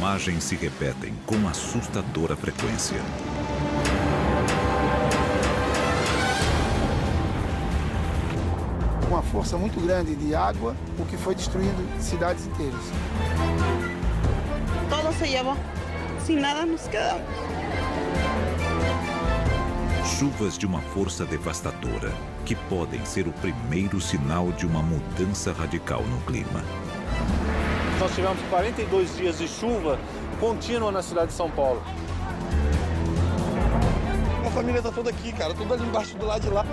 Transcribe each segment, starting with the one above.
imagens se repetem com assustadora frequência. Com uma força muito grande de água, o que foi destruindo cidades inteiras. Todo se llevó. Sin nada nos quedamos. Chuvas de uma força devastadora, que podem ser o primeiro sinal de uma mudança radical no clima. Nós tivemos 42 dias de chuva contínua na cidade de São Paulo. A família está toda aqui, cara, tudo ali embaixo do lado de lá.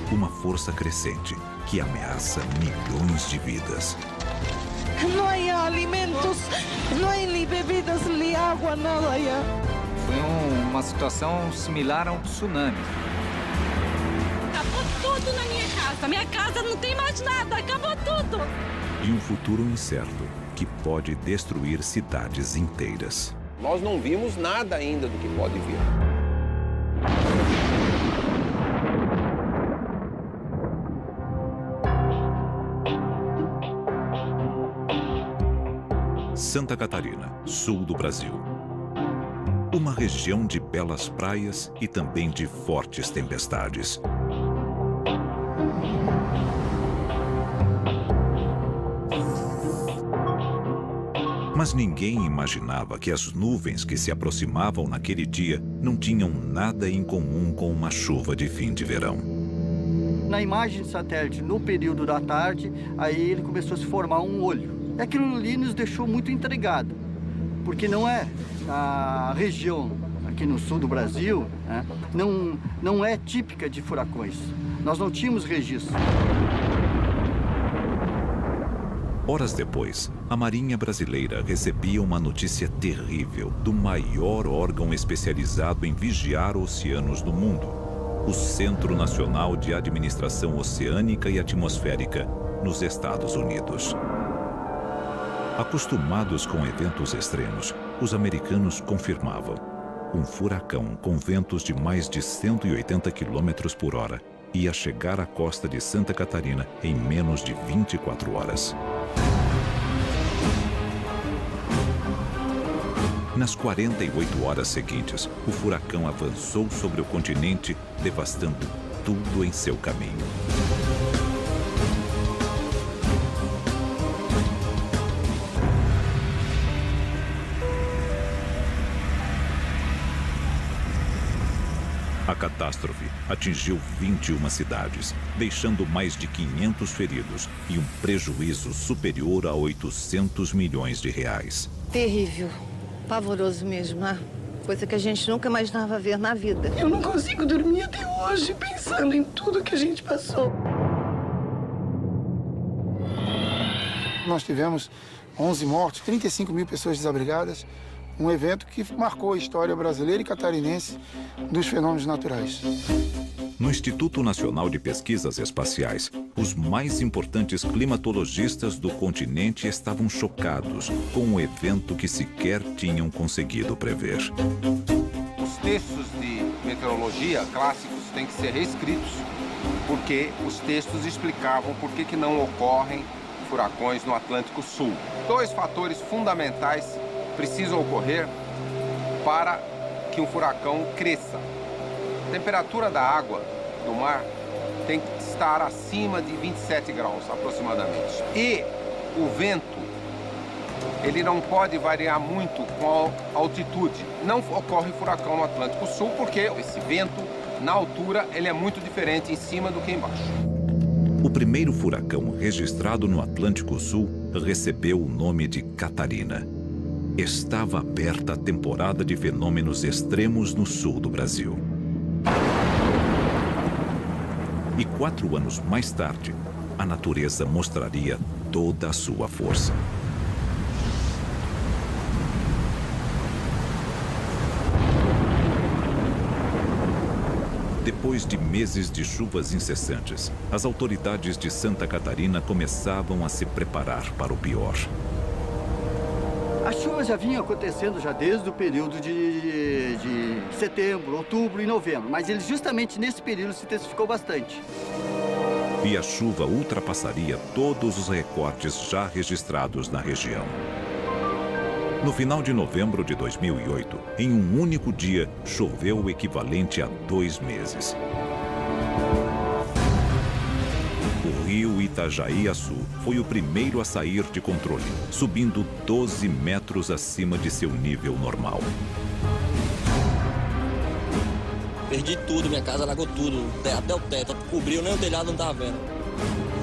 Uma força crescente que ameaça milhões de vidas. Não há alimentos, não há nem bebidas, nem água, nada já. Foi uma situação similar a um tsunami. Acabou tudo na minha casa. Minha casa não tem mais nada, acabou tudo. E um futuro incerto que pode destruir cidades inteiras. Nós não vimos nada ainda do que pode vir. Santa Catarina, sul do Brasil. Uma região de belas praias e também de fortes tempestades. Mas ninguém imaginava que as nuvens que se aproximavam naquele dia não tinham nada em comum com uma chuva de fim de verão. Na imagem de satélite, no período da tarde, aí ele começou a se formar um olho. E aquilo ali nos deixou muito intrigados, porque não é a região aqui no sul do Brasil, né, não é típica de furacões. Nós não tínhamos registro. Horas depois, a Marinha Brasileira recebia uma notícia terrível do maior órgão especializado em vigiar oceanos do mundo, o Centro Nacional de Administração Oceânica e Atmosférica, nos Estados Unidos. Acostumados com eventos extremos, os americanos confirmavam: um furacão com ventos de mais de 180 km por hora ia chegar à costa de Santa Catarina em menos de 24 horas. Nas 48 horas seguintes, o furacão avançou sobre o continente, devastando tudo em seu caminho. A catástrofe atingiu 21 cidades, deixando mais de 500 feridos e um prejuízo superior a 800 milhões de reais. Terrível, pavoroso mesmo, né? Coisa que a gente nunca imaginava ver na vida. Eu não consigo dormir até hoje pensando em tudo que a gente passou. Nós tivemos 11 mortos, 35 mil pessoas desabrigadas. Um evento que marcou a história brasileira e catarinense dos fenômenos naturais. No Instituto Nacional de Pesquisas Espaciais, os mais importantes climatologistas do continente estavam chocados com um evento que sequer tinham conseguido prever. Os textos de meteorologia clássicos têm que ser reescritos, porque os textos explicavam por que não ocorrem furacões no Atlântico Sul. Dois fatores fundamentais precisam ocorrer para que um furacão cresça. A temperatura da água do mar tem que estar acima de 27 graus, aproximadamente. E o vento, ele não pode variar muito com a altitude. Não ocorre furacão no Atlântico Sul, porque esse vento, na altura, ele é muito diferente em cima do que embaixo. O primeiro furacão registrado no Atlântico Sul recebeu o nome de Catarina. Estava aberta a temporada de fenômenos extremos no sul do Brasil. E 4 anos mais tarde, a natureza mostraria toda a sua força. Depois de meses de chuvas incessantes, as autoridades de Santa Catarina começavam a se preparar para o pior. As chuvas já vinham acontecendo já desde o período de setembro, outubro e novembro, mas ele justamente nesse período se intensificou bastante. E a chuva ultrapassaria todos os recordes já registrados na região. No final de novembro de 2008, em um único dia, choveu o equivalente a 2 meses. O rio Itajaí-Açu foi o primeiro a sair de controle, subindo 12 metros acima de seu nível normal. Perdi tudo, minha casa alagou tudo, até o teto, cobriu, nem o telhado não estava vendo.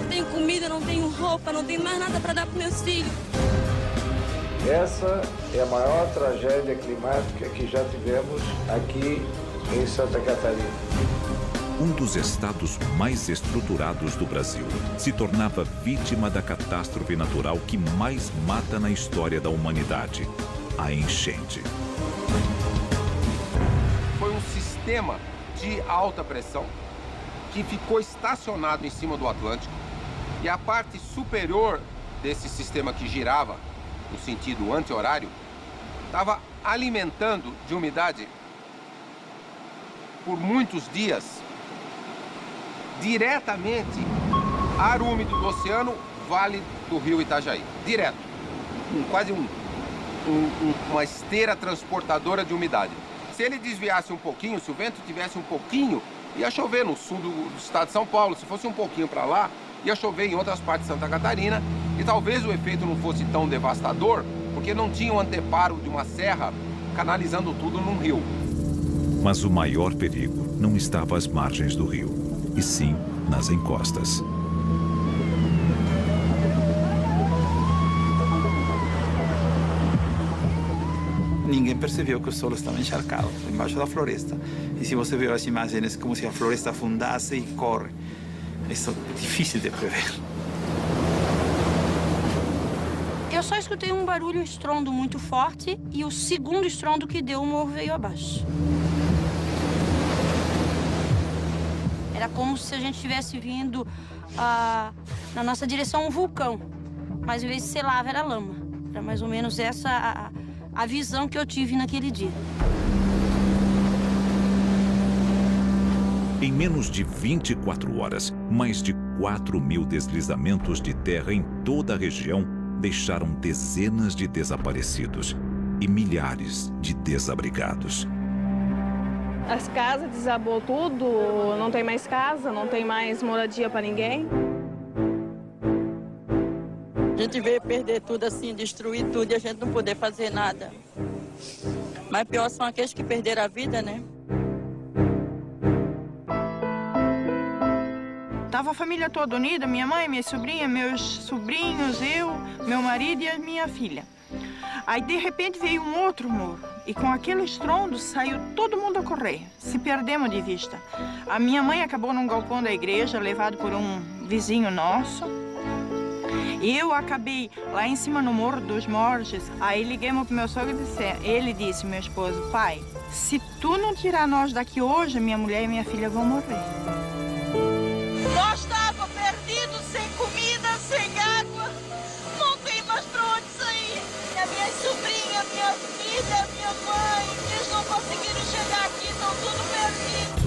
Não tenho comida, não tenho roupa, não tenho mais nada para dar para meus filhos. Essa é a maior tragédia climática que já tivemos aqui em Santa Catarina. Um dos estados mais estruturados do Brasil se tornava vítima da catástrofe natural que mais mata na história da humanidade, a enchente. Foi um sistema de alta pressão que ficou estacionado em cima do Atlântico e a parte superior desse sistema que girava no sentido anti-horário estava alimentando de umidade por muitos dias diretamente ar úmido do oceano, vale do rio Itajaí. Direto. Quase uma esteira transportadora de umidade. Se ele desviasse um pouquinho, se o vento tivesse um pouquinho, ia chover no sul do estado de São Paulo. Se fosse um pouquinho para lá, ia chover em outras partes de Santa Catarina. E talvez o efeito não fosse tão devastador, porque não tinha o anteparo de uma serra canalizando tudo num rio. Mas o maior perigo não estava às margens do rio, e sim nas encostas. Ninguém percebeu que o solo estava encharcado, embaixo da floresta. E se você vê as imagens, como se a floresta afundasse e corre. Isso é difícil de prever. Eu só escutei um barulho, um estrondo muito forte, e o segundo estrondo que deu, o morro veio abaixo. Era como se a gente estivesse vindo na nossa direção um vulcão. Mas em vez de ser lava, era lama. Era mais ou menos essa a visão que eu tive naquele dia. Em menos de 24 horas, mais de 4.000 deslizamentos de terra em toda a região deixaram dezenas de desaparecidos e milhares de desabrigados. As casas desabou tudo, não tem mais casa, não tem mais moradia para ninguém. A gente veio perder tudo assim, destruir tudo e a gente não poder fazer nada. Mas pior são aqueles que perderam a vida, né? Tava a família toda unida, minha mãe, minha sobrinha, meus sobrinhos, eu, meu marido e a minha filha. Aí, de repente, veio um outro muro. E com aquele estrondo, saiu todo mundo a correr. Se perdemos de vista. A minha mãe acabou num galpão da igreja, levado por um vizinho nosso. E eu acabei lá em cima no Morro dos Morges. Aí liguemos pro meu sogro e disse, ele disse, meu esposo, pai, se tu não tirar nós daqui hoje, minha mulher e minha filha vão morrer. Nós estávamos perdidos, sem comida, sem água. Não tem mais para onde sair. A minha sobrinha, minha filha, minha mãe, eles não conseguiram chegar aqui, estão tudo perdidos.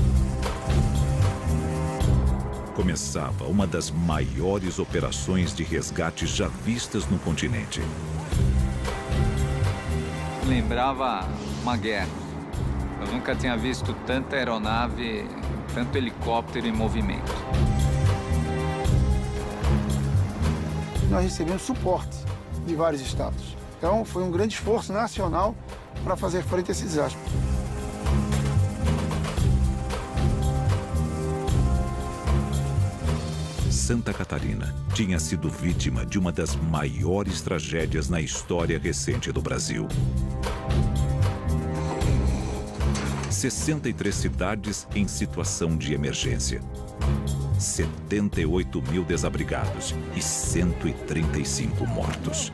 Começava uma das maiores operações de resgate já vistas no continente. Lembrava uma guerra. Eu nunca tinha visto tanta aeronave, tanto helicóptero em movimento. Nós recebemos suporte de vários estados. Então, foi um grande esforço nacional para fazer frente a esse desastre. Santa Catarina tinha sido vítima de uma das maiores tragédias na história recente do Brasil. 63 cidades em situação de emergência. 78 mil desabrigados e 135 mortos.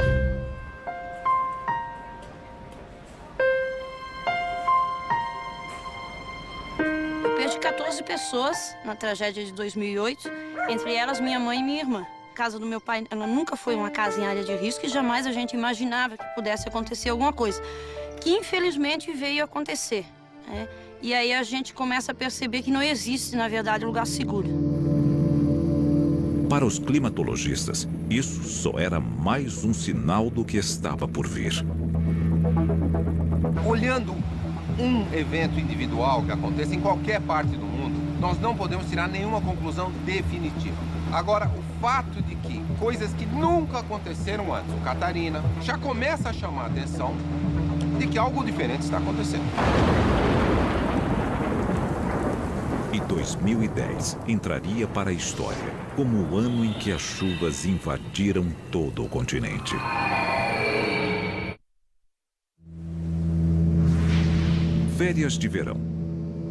Eu perdi 14 pessoas na tragédia de 2008, entre elas minha mãe e minha irmã. A casa do meu pai, ela nunca foi uma casa em área de risco e jamais a gente imaginava que pudesse acontecer alguma coisa, que infelizmente veio acontecer, né? E aí a gente começa a perceber que não existe, na verdade, lugar seguro. Para os climatologistas, isso só era mais um sinal do que estava por vir. Olhando um evento individual que aconteça em qualquer parte do mundo, nós não podemos tirar nenhuma conclusão definitiva. Agora, o fato de que coisas que nunca aconteceram antes, o Catarina, já começa a chamar a atenção de que algo diferente está acontecendo. E 2010 entraria para a história como o ano em que as chuvas invadiram todo o continente. Férias de verão.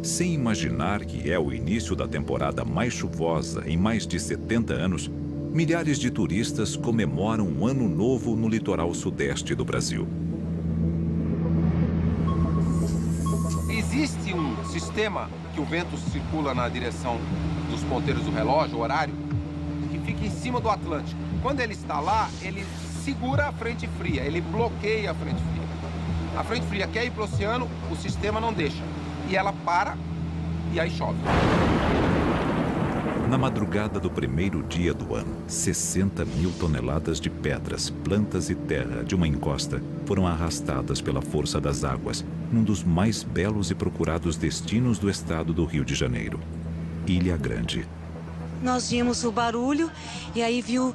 Sem imaginar que é o início da temporada mais chuvosa em mais de 70 anos, milhares de turistas comemoram um ano novo no litoral sudeste do Brasil. Existe um sistema que o vento circula na direção dos ponteiros do relógio, o horário, que fica em cima do Atlântico. Quando ele está lá, ele segura a frente fria, ele bloqueia a frente fria. A frente fria quer ir para o oceano, o sistema não deixa. E ela para e aí chove. Na madrugada do primeiro dia do ano, 60 mil toneladas de pedras, plantas e terra de uma encosta foram arrastadas pela força das águas, num dos mais belos e procurados destinos do estado do Rio de Janeiro, Ilha Grande. Nós vimos o barulho e aí viu,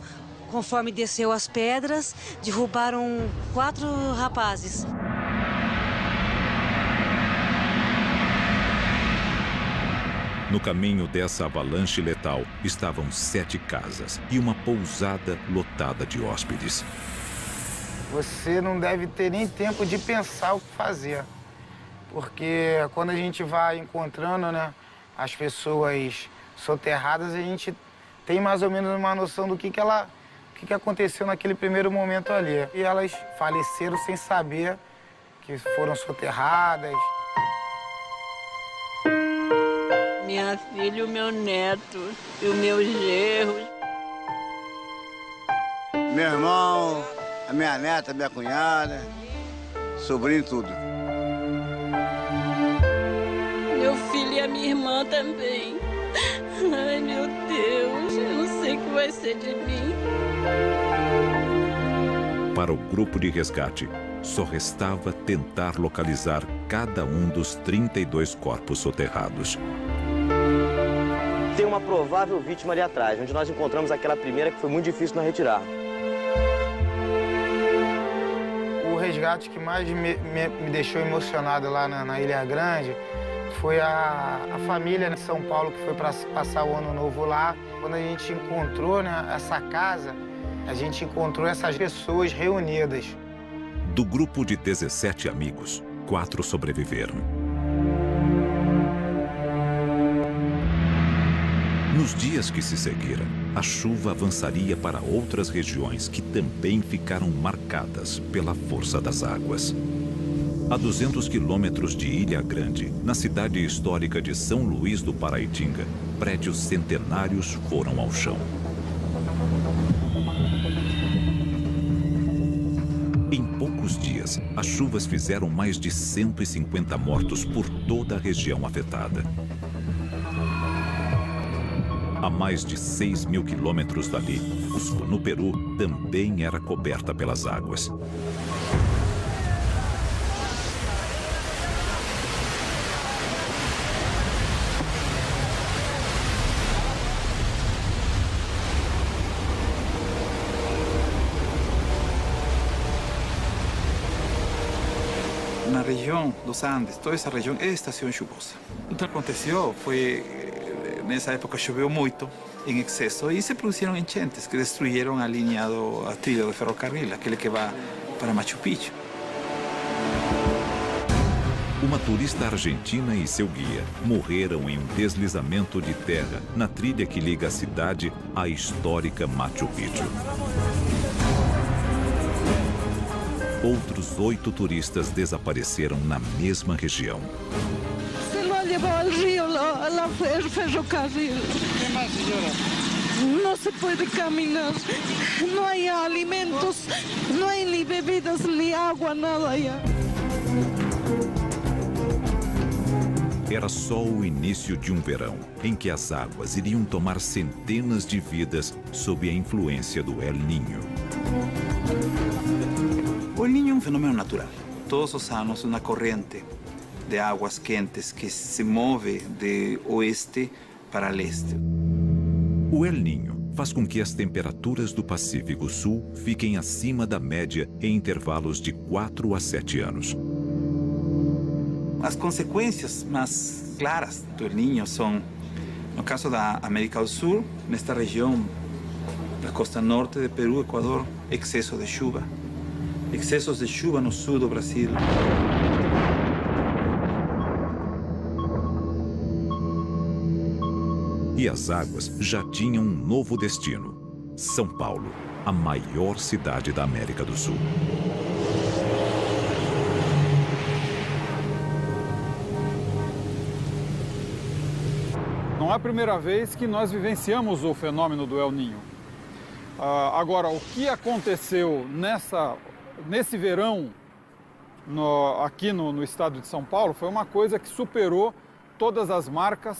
conforme desceu as pedras, derrubaram 4 rapazes. No caminho dessa avalanche letal estavam 7 casas e uma pousada lotada de hóspedes. Você não deve ter nem tempo de pensar o que fazer, porque quando a gente vai encontrando, né, as pessoas soterradas, a gente tem mais ou menos uma noção do que aconteceu naquele primeiro momento ali. E elas faleceram sem saber que foram soterradas. Minha filha, o meu neto e o meu genro. Meu irmão, a minha neta, a minha cunhada, sobrinho, tudo. Meu filho e a minha irmã também. Ai, meu Deus, eu não sei o que vai ser de mim. Para o grupo de resgate, só restava tentar localizar cada um dos 32 corpos soterrados. Tem uma provável vítima ali atrás, onde nós encontramos aquela primeira que foi muito difícil nós retirar. O resgate que mais me deixou emocionado lá na Ilha Grande foi a família de São Paulo que foi para passar o ano novo lá. Quando a gente encontrou, né, essa casa, a gente encontrou essas pessoas reunidas. Do grupo de 17 amigos, 4 sobreviveram. Nos dias que se seguiram, a chuva avançaria para outras regiões que também ficaram marcadas pela força das águas. A 200 quilômetros de Ilha Grande, na cidade histórica de São Luís do Paraitinga, prédios centenários foram ao chão. Em poucos dias, as chuvas fizeram mais de 150 mortos por toda a região afetada. A mais de 6 mil quilômetros dali, Cusco, no Peru, também era coberta pelas águas. Na região dos Andes, toda essa região é estação chuvosa. O que aconteceu foi, nessa época choveu muito, em excesso, e se produziram enchentes que destruíram a linha a trilha do ferrocarril, aquele que vai para Machu Picchu. Uma turista argentina e seu guia morreram em um deslizamento de terra na trilha que liga a cidade à histórica Machu Picchu. Outros 8 turistas desapareceram na mesma região. Se lo llevó al río, el ferrocarril. ¿Qué más, señora? No se puede caminar, no hay alimentos, no hay ni bebidas, ni agua, nada allá. Era só o início de um verão em que as águas iriam tomar centenas de vidas sob a influência do El Niño. O El Niño é um fenômeno natural. todos os anos uma corrente de águas quentes que se move de oeste para leste. O El Niño faz com que as temperaturas do Pacífico Sul fiquem acima da média em intervalos de 4 a 7 anos. As consequências mais claras do El Niño são, no caso da América do Sul, nesta região da costa norte de Peru, Equador, excesso de chuva. Excessos de chuva no sul do Brasil. E as águas já tinham um novo destino: São Paulo, a maior cidade da América do Sul. Não é a primeira vez que nós vivenciamos o fenômeno do El Niño. Agora, o que aconteceu nesse verão aqui no estado de São Paulo foi uma coisa que superou todas as marcas.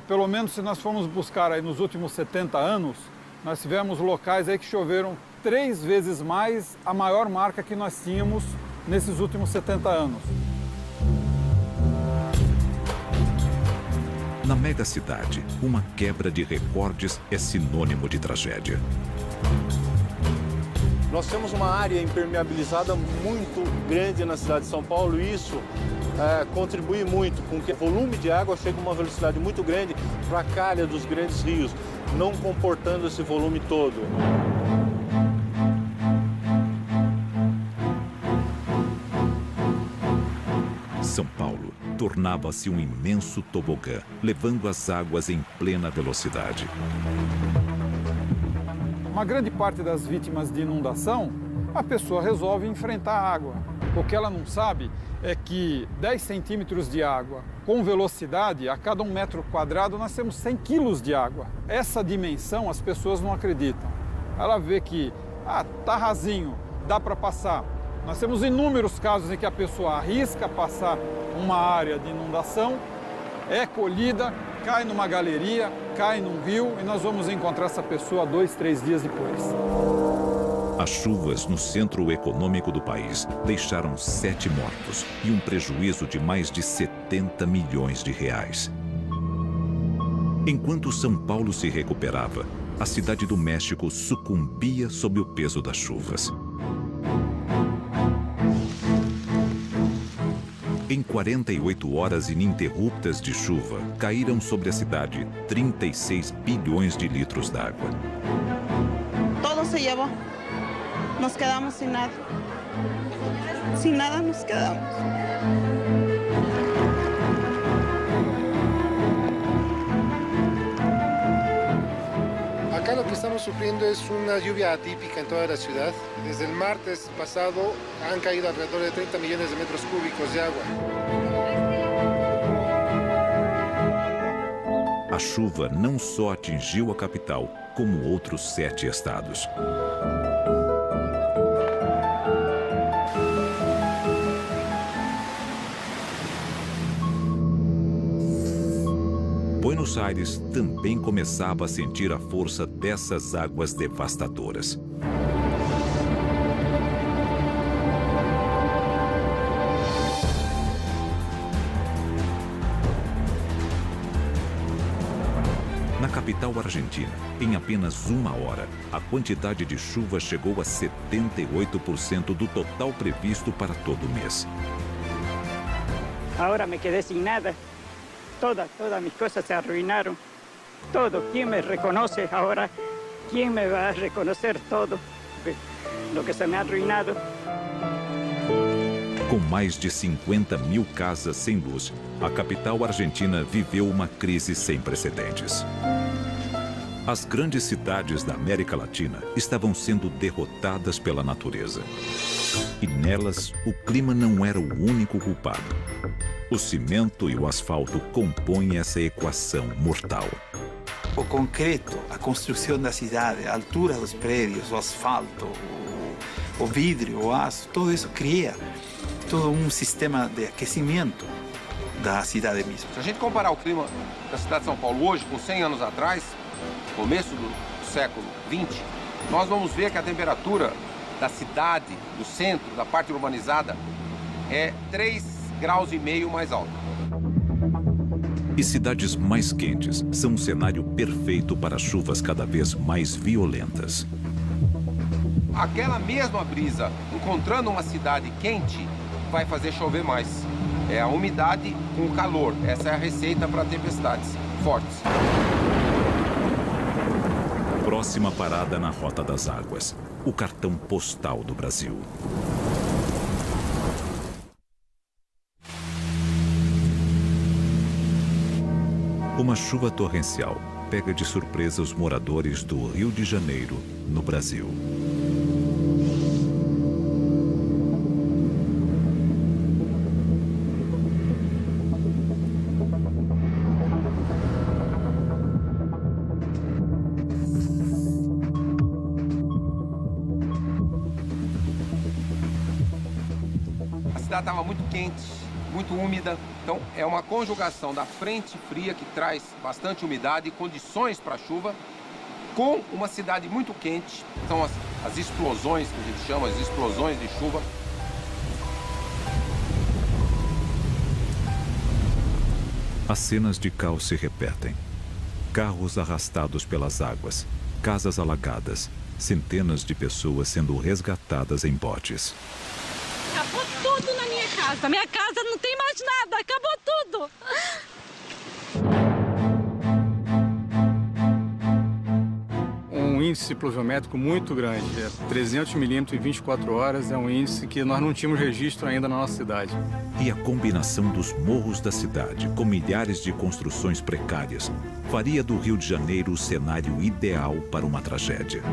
Pelo menos se nós formos buscar aí nos últimos 70 anos, nós tivemos locais aí que choveram 3 vezes mais a maior marca que nós tínhamos nesses últimos 70 anos. Na megacidade, uma quebra de recordes é sinônimo de tragédia. Nós temos uma área impermeabilizada muito grande na cidade de São Paulo e isso contribui muito com que o volume de água chegue a uma velocidade muito grande para a calha dos grandes rios, não comportando esse volume todo. São Paulo tornava-se um imenso tobogã, levando as águas em plena velocidade. Uma grande parte das vítimas de inundação, a pessoa resolve enfrentar a água. O que ela não sabe é que 10 centímetros de água com velocidade, a cada 1 metro quadrado nós temos 100 quilos de água. Essa dimensão as pessoas não acreditam. Ela vê que, tá rasinho, dá para passar. Nós temos inúmeros casos em que a pessoa arrisca passar uma área de inundação, é colhida, cai numa galeria, cai num rio e nós vamos encontrar essa pessoa 2, 3 dias depois. As chuvas no centro econômico do país deixaram 7 mortos e um prejuízo de mais de 70 milhões de reais. Enquanto São Paulo se recuperava, a cidade do México sucumbia sob o peso das chuvas. Em 48 horas ininterruptas de chuva, caíram sobre a cidade 36 bilhões de litros d'água. Todo se llevó. Nos quedamos sin nada. Sin nada nos quedamos. Acá lo que estamos sufriendo es una lluvia atípica en toda la ciudad. Desde el martes pasado han caído alrededor de 30 millones de metros cúbicos de agua. A chuva não só atingiu a capital, como outros 7 estados. Buenos Aires também começava a sentir a força dessas águas devastadoras. Na capital argentina, em apenas 1 hora, a quantidade de chuva chegou a 78% do total previsto para todo o mês. Agora me quedé sin nada. Todas mis cosas se arruinaron. Todo. ¿Quién me reconoce ahora? ¿Quién me va a reconocer todo lo que se me ha arruinado? Com mais de 50 mil casas sem luz, a capital argentina viveu uma crise sem precedentes. As grandes cidades da América Latina estavam sendo derrotadas pela natureza. E nelas, o clima não era o único culpado. O cimento e o asfalto compõem essa equação mortal. O concreto, a construção da cidade, a altura dos prédios, o asfalto, o vidro, o aço, tudo isso cria todo um sistema de aquecimento da cidade mesmo. Se a gente comparar o clima da cidade de São Paulo hoje com 100 anos atrás, começo do século XX, nós vamos ver que a temperatura da cidade, do centro, da parte urbanizada, é 3,5 graus mais alta. E cidades mais quentes são um cenário perfeito para chuvas cada vez mais violentas. Aquela mesma brisa, encontrando uma cidade quente, vai fazer chover mais. É a umidade com o calor. Essa é a receita para tempestades fortes. Próxima parada na Rota das Águas, o cartão postal do Brasil. Uma chuva torrencial pega de surpresa os moradores do Rio de Janeiro, no Brasil. A cidade estava muito quente, muito úmida, então é uma conjugação da frente fria que traz bastante umidade e condições para chuva, com uma cidade muito quente, então as explosões, que a gente chama, as explosões de chuva. As cenas de caos se repetem. Carros arrastados pelas águas, casas alagadas, centenas de pessoas sendo resgatadas em botes. Acabou tudo na minha casa. Minha casa não tem mais nada. Acabou tudo. Um índice pluviométrico muito grande. 300 milímetros em 24 horas é um índice que nós não tínhamos registro ainda na nossa cidade. E a combinação dos morros da cidade, com milhares de construções precárias, faria do Rio de Janeiro o cenário ideal para uma tragédia.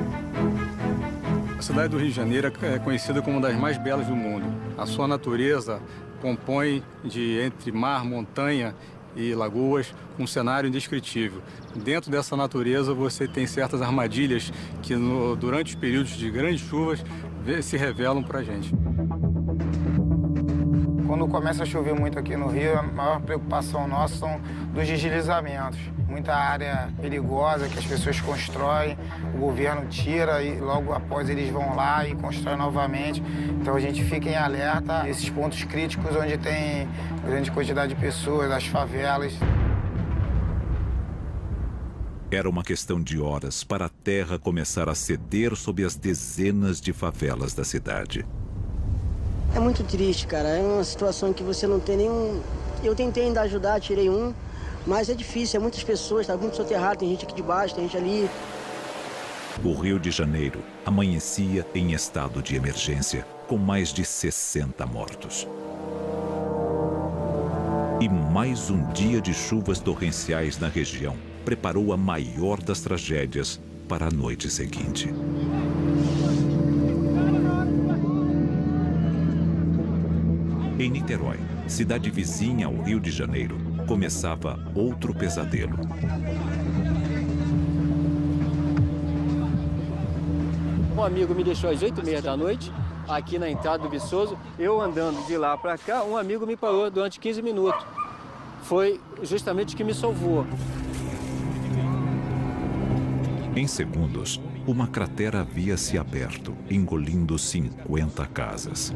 A cidade do Rio de Janeiro é conhecida como uma das mais belas do mundo. A sua natureza compõe de entre mar, montanha e lagoas um cenário indescritível. Dentro dessa natureza você tem certas armadilhas que durante os períodos de grandes chuvas se revelam para a gente. Quando começa a chover muito aqui no Rio, a maior preocupação nossa são dos deslizamentos. Muita área perigosa que as pessoas constroem, o governo tira e logo após eles vão lá e constroem novamente. Então a gente fica em alerta nesses pontos críticos onde tem grande quantidade de pessoas, as favelas. Era uma questão de horas para a terra começar a ceder sob as dezenas de favelas da cidade. É muito triste, cara. É uma situação que você não tem nenhum... Eu tentei ainda ajudar, tirei um, mas é difícil. É muitas pessoas, tá muito soterrado. Tem gente aqui de baixo, tem gente ali. O Rio de Janeiro amanhecia em estado de emergência, com mais de 60 mortos. E mais um dia de chuvas torrenciais na região preparou a maior das tragédias para a noite seguinte. Em Niterói, cidade vizinha ao Rio de Janeiro, começava outro pesadelo. Um amigo me deixou às 8h30 da noite, aqui na entrada do Viçoso. Eu andando de lá para cá, um amigo me parou durante 15 minutos. Foi justamente o que me salvou. Em segundos, uma cratera havia se aberto, engolindo 50 casas.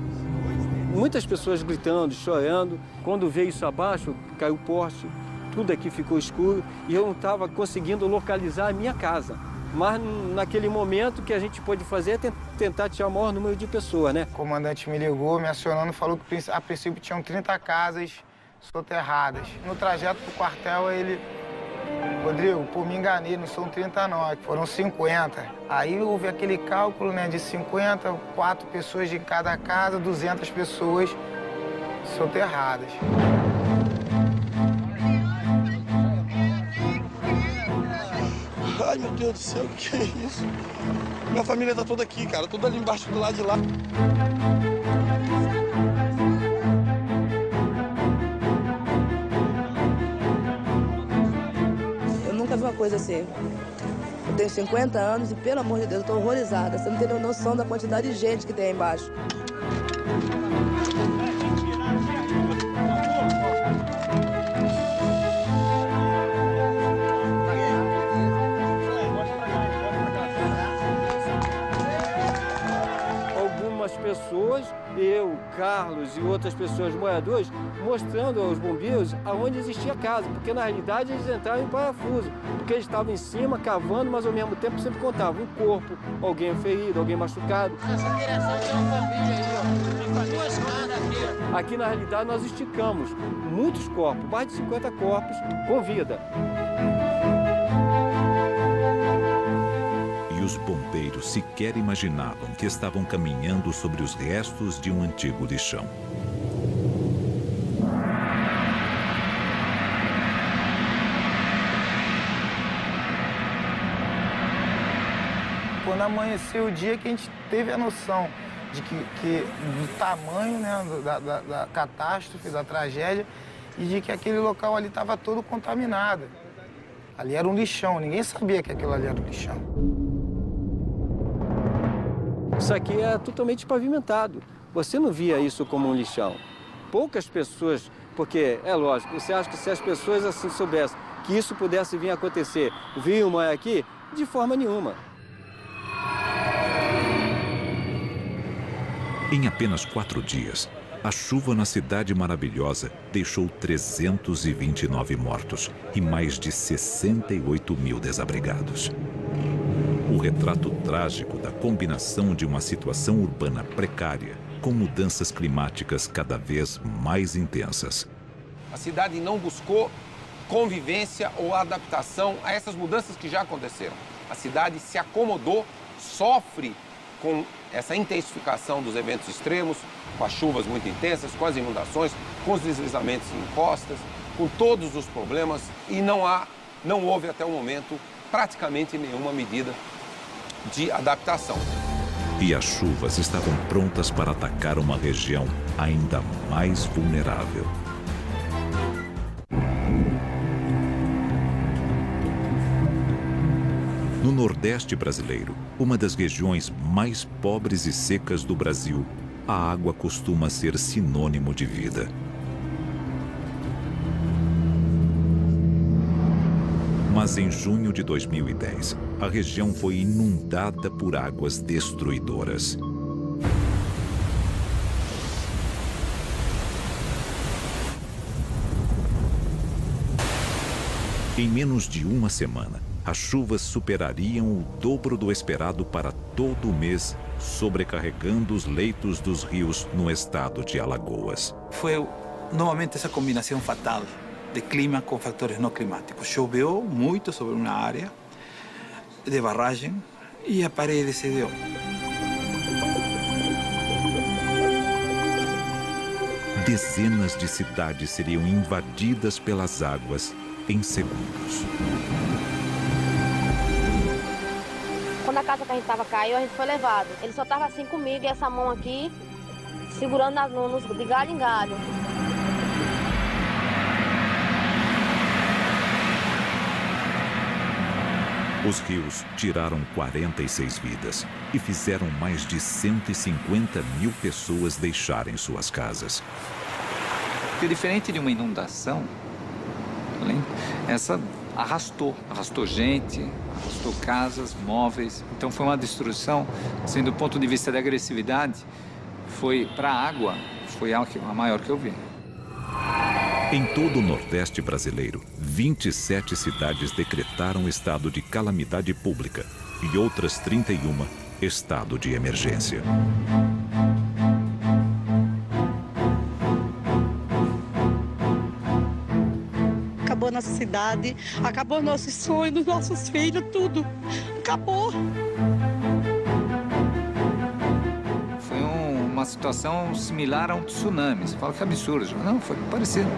Muitas pessoas gritando, chorando. Quando veio isso abaixo, caiu o poste, tudo aqui ficou escuro e eu não estava conseguindo localizar a minha casa. Mas naquele momento o que a gente pôde fazer é tentar tirar o maior número de pessoas, né? O comandante me ligou, me acionando, falou que a princípio tinham 30 casas soterradas. No trajeto para o quartel, ele... Rodrigo, pô, me enganei, não são 30 não, foram 50. Aí houve aquele cálculo, né, de 50, 4 pessoas de cada casa, 200 pessoas soterradas. Ai, meu Deus do céu, o que é isso? Minha família tá toda aqui, cara, toda ali embaixo, do lado de lá. Uma coisa assim, eu tenho 50 anos e, pelo amor de Deus, eu tô horrorizada. Você não tem noção da quantidade de gente que tem aí embaixo. Algumas pessoas, eu, Carlos e outras pessoas, moradores, mostrando aos bombeiros aonde existia casa, porque na realidade eles entraram em parafuso, porque eles estavam em cima, cavando, mas ao mesmo tempo sempre contavam um corpo, alguém ferido, alguém machucado. Nessa direção tem uma família aí, ó. Tem duas casas aqui. Aqui na realidade nós esticamos muitos corpos, mais de 50 corpos com vida. Os bombeiros sequer imaginavam que estavam caminhando sobre os restos de um antigo lixão. Quando amanheceu o dia que a gente teve a noção de do tamanho, né, da catástrofe, da tragédia, e de que aquele local ali estava todo contaminado. Ali era um lixão, ninguém sabia que aquilo ali era um lixão. Isso aqui é totalmente pavimentado. Você não via isso como um lixão. Poucas pessoas, porque é lógico, você acha que se as pessoas assim soubessem que isso pudesse vir a acontecer, vinham morar aqui? De forma nenhuma. Em apenas 4 dias, a chuva na Cidade Maravilhosa deixou 329 mortos e mais de 68 mil desabrigados. O retrato trágico da combinação de uma situação urbana precária com mudanças climáticas cada vez mais intensas. A cidade não buscou convivência ou adaptação a essas mudanças que já aconteceram. A cidade se acomodou, sofre com essa intensificação dos eventos extremos, com as chuvas muito intensas, com as inundações, com os deslizamentos em costas, com todos os problemas, e não houve até o momento praticamente nenhuma medida de adaptação. E as chuvas estavam prontas para atacar uma região ainda mais vulnerável. No Nordeste brasileiro, uma das regiões mais pobres e secas do Brasil, a água costuma ser sinônimo de vida. Mas em junho de 2010, a região foi inundada por águas destruidoras. Em menos de uma semana, as chuvas superariam o dobro do esperado para todo o mês, sobrecarregando os leitos dos rios no estado de Alagoas. Foi novamente essa combinação fatal de clima com fatores não climáticos. Choveu muito sobre uma área de barragem e a parede cedeu. Dezenas de cidades seriam invadidas pelas águas em segundos. Quando a casa que a gente estava caiu, a gente foi levado. Ele só estava assim comigo e essa mão aqui, segurando de galho em galho. Os rios tiraram 46 vidas e fizeram mais de 150 mil pessoas deixarem suas casas. Porque diferente de uma inundação, essa arrastou gente, arrastou casas, móveis. Então foi uma destruição, assim, do ponto de vista da agressividade, foi para a água, foi a maior que eu vi. Em todo o Nordeste brasileiro, 27 cidades decretaram estado de calamidade pública e outras 31 estado de emergência. Acabou nossa cidade, acabou nossos sonhos, nossos filhos, tudo. Acabou. Foi uma situação similar a um tsunami. Você fala que é absurdo. Não, foi parecido.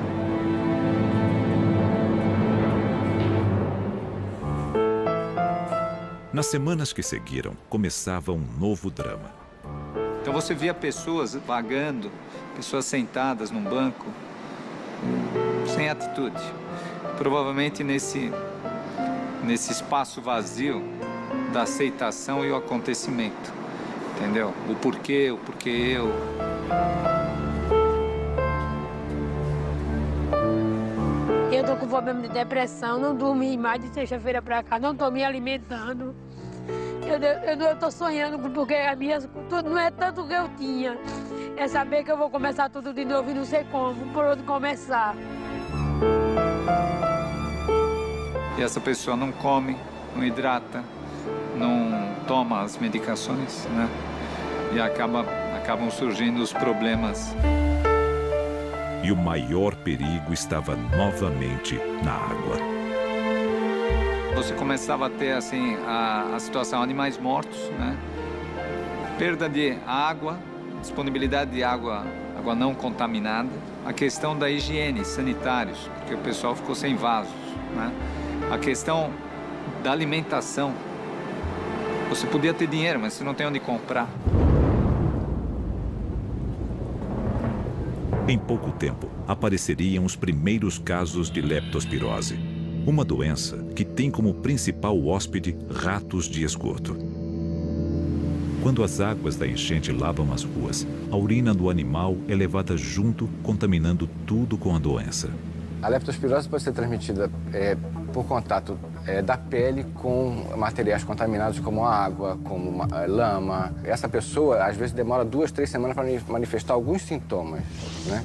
Nas semanas que seguiram, começava um novo drama. Então você via pessoas vagando, pessoas sentadas num banco, sem atitude. Provavelmente nesse espaço vazio da aceitação e o acontecimento, entendeu? O porquê eu. Eu tô com problema de depressão, não dormi mais de sexta-feira pra cá, não tô me alimentando. Eu tô sonhando porque as minhas não é tanto que eu tinha. É saber que eu vou começar tudo de novo e não sei como, por onde começar. E essa pessoa não come, não hidrata, não toma as medicações, né? E acabam surgindo os problemas. E o maior perigo estava novamente na água. Você começava a ter, assim, a situação animais mortos, né? Perda de água, disponibilidade de água não contaminada. A questão da higiene, sanitários, porque o pessoal ficou sem vasos, né? A questão da alimentação. Você podia ter dinheiro, mas você não tem onde comprar. Em pouco tempo, apareceriam os primeiros casos de leptospirose, uma doença que tem como principal hóspede ratos de esgoto. Quando as águas da enchente lavam as ruas, a urina do animal é levada junto, contaminando tudo com a doença. A leptospirose pode ser transmitida por contato da pele com materiais contaminados como a água, como lama. Essa pessoa, às vezes, demora 2, 3 semanas para manifestar alguns sintomas, né?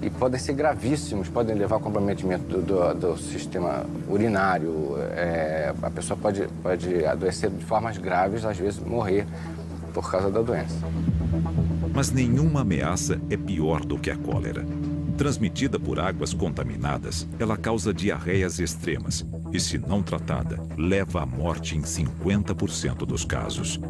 E podem ser gravíssimos, podem levar ao comprometimento do sistema urinário. A pessoa pode adoecer de formas graves, às vezes morrer por causa da doença. Mas nenhuma ameaça é pior do que a cólera. Transmitida por águas contaminadas, ela causa diarreias extremas e, se não tratada, leva à morte em 50% dos casos.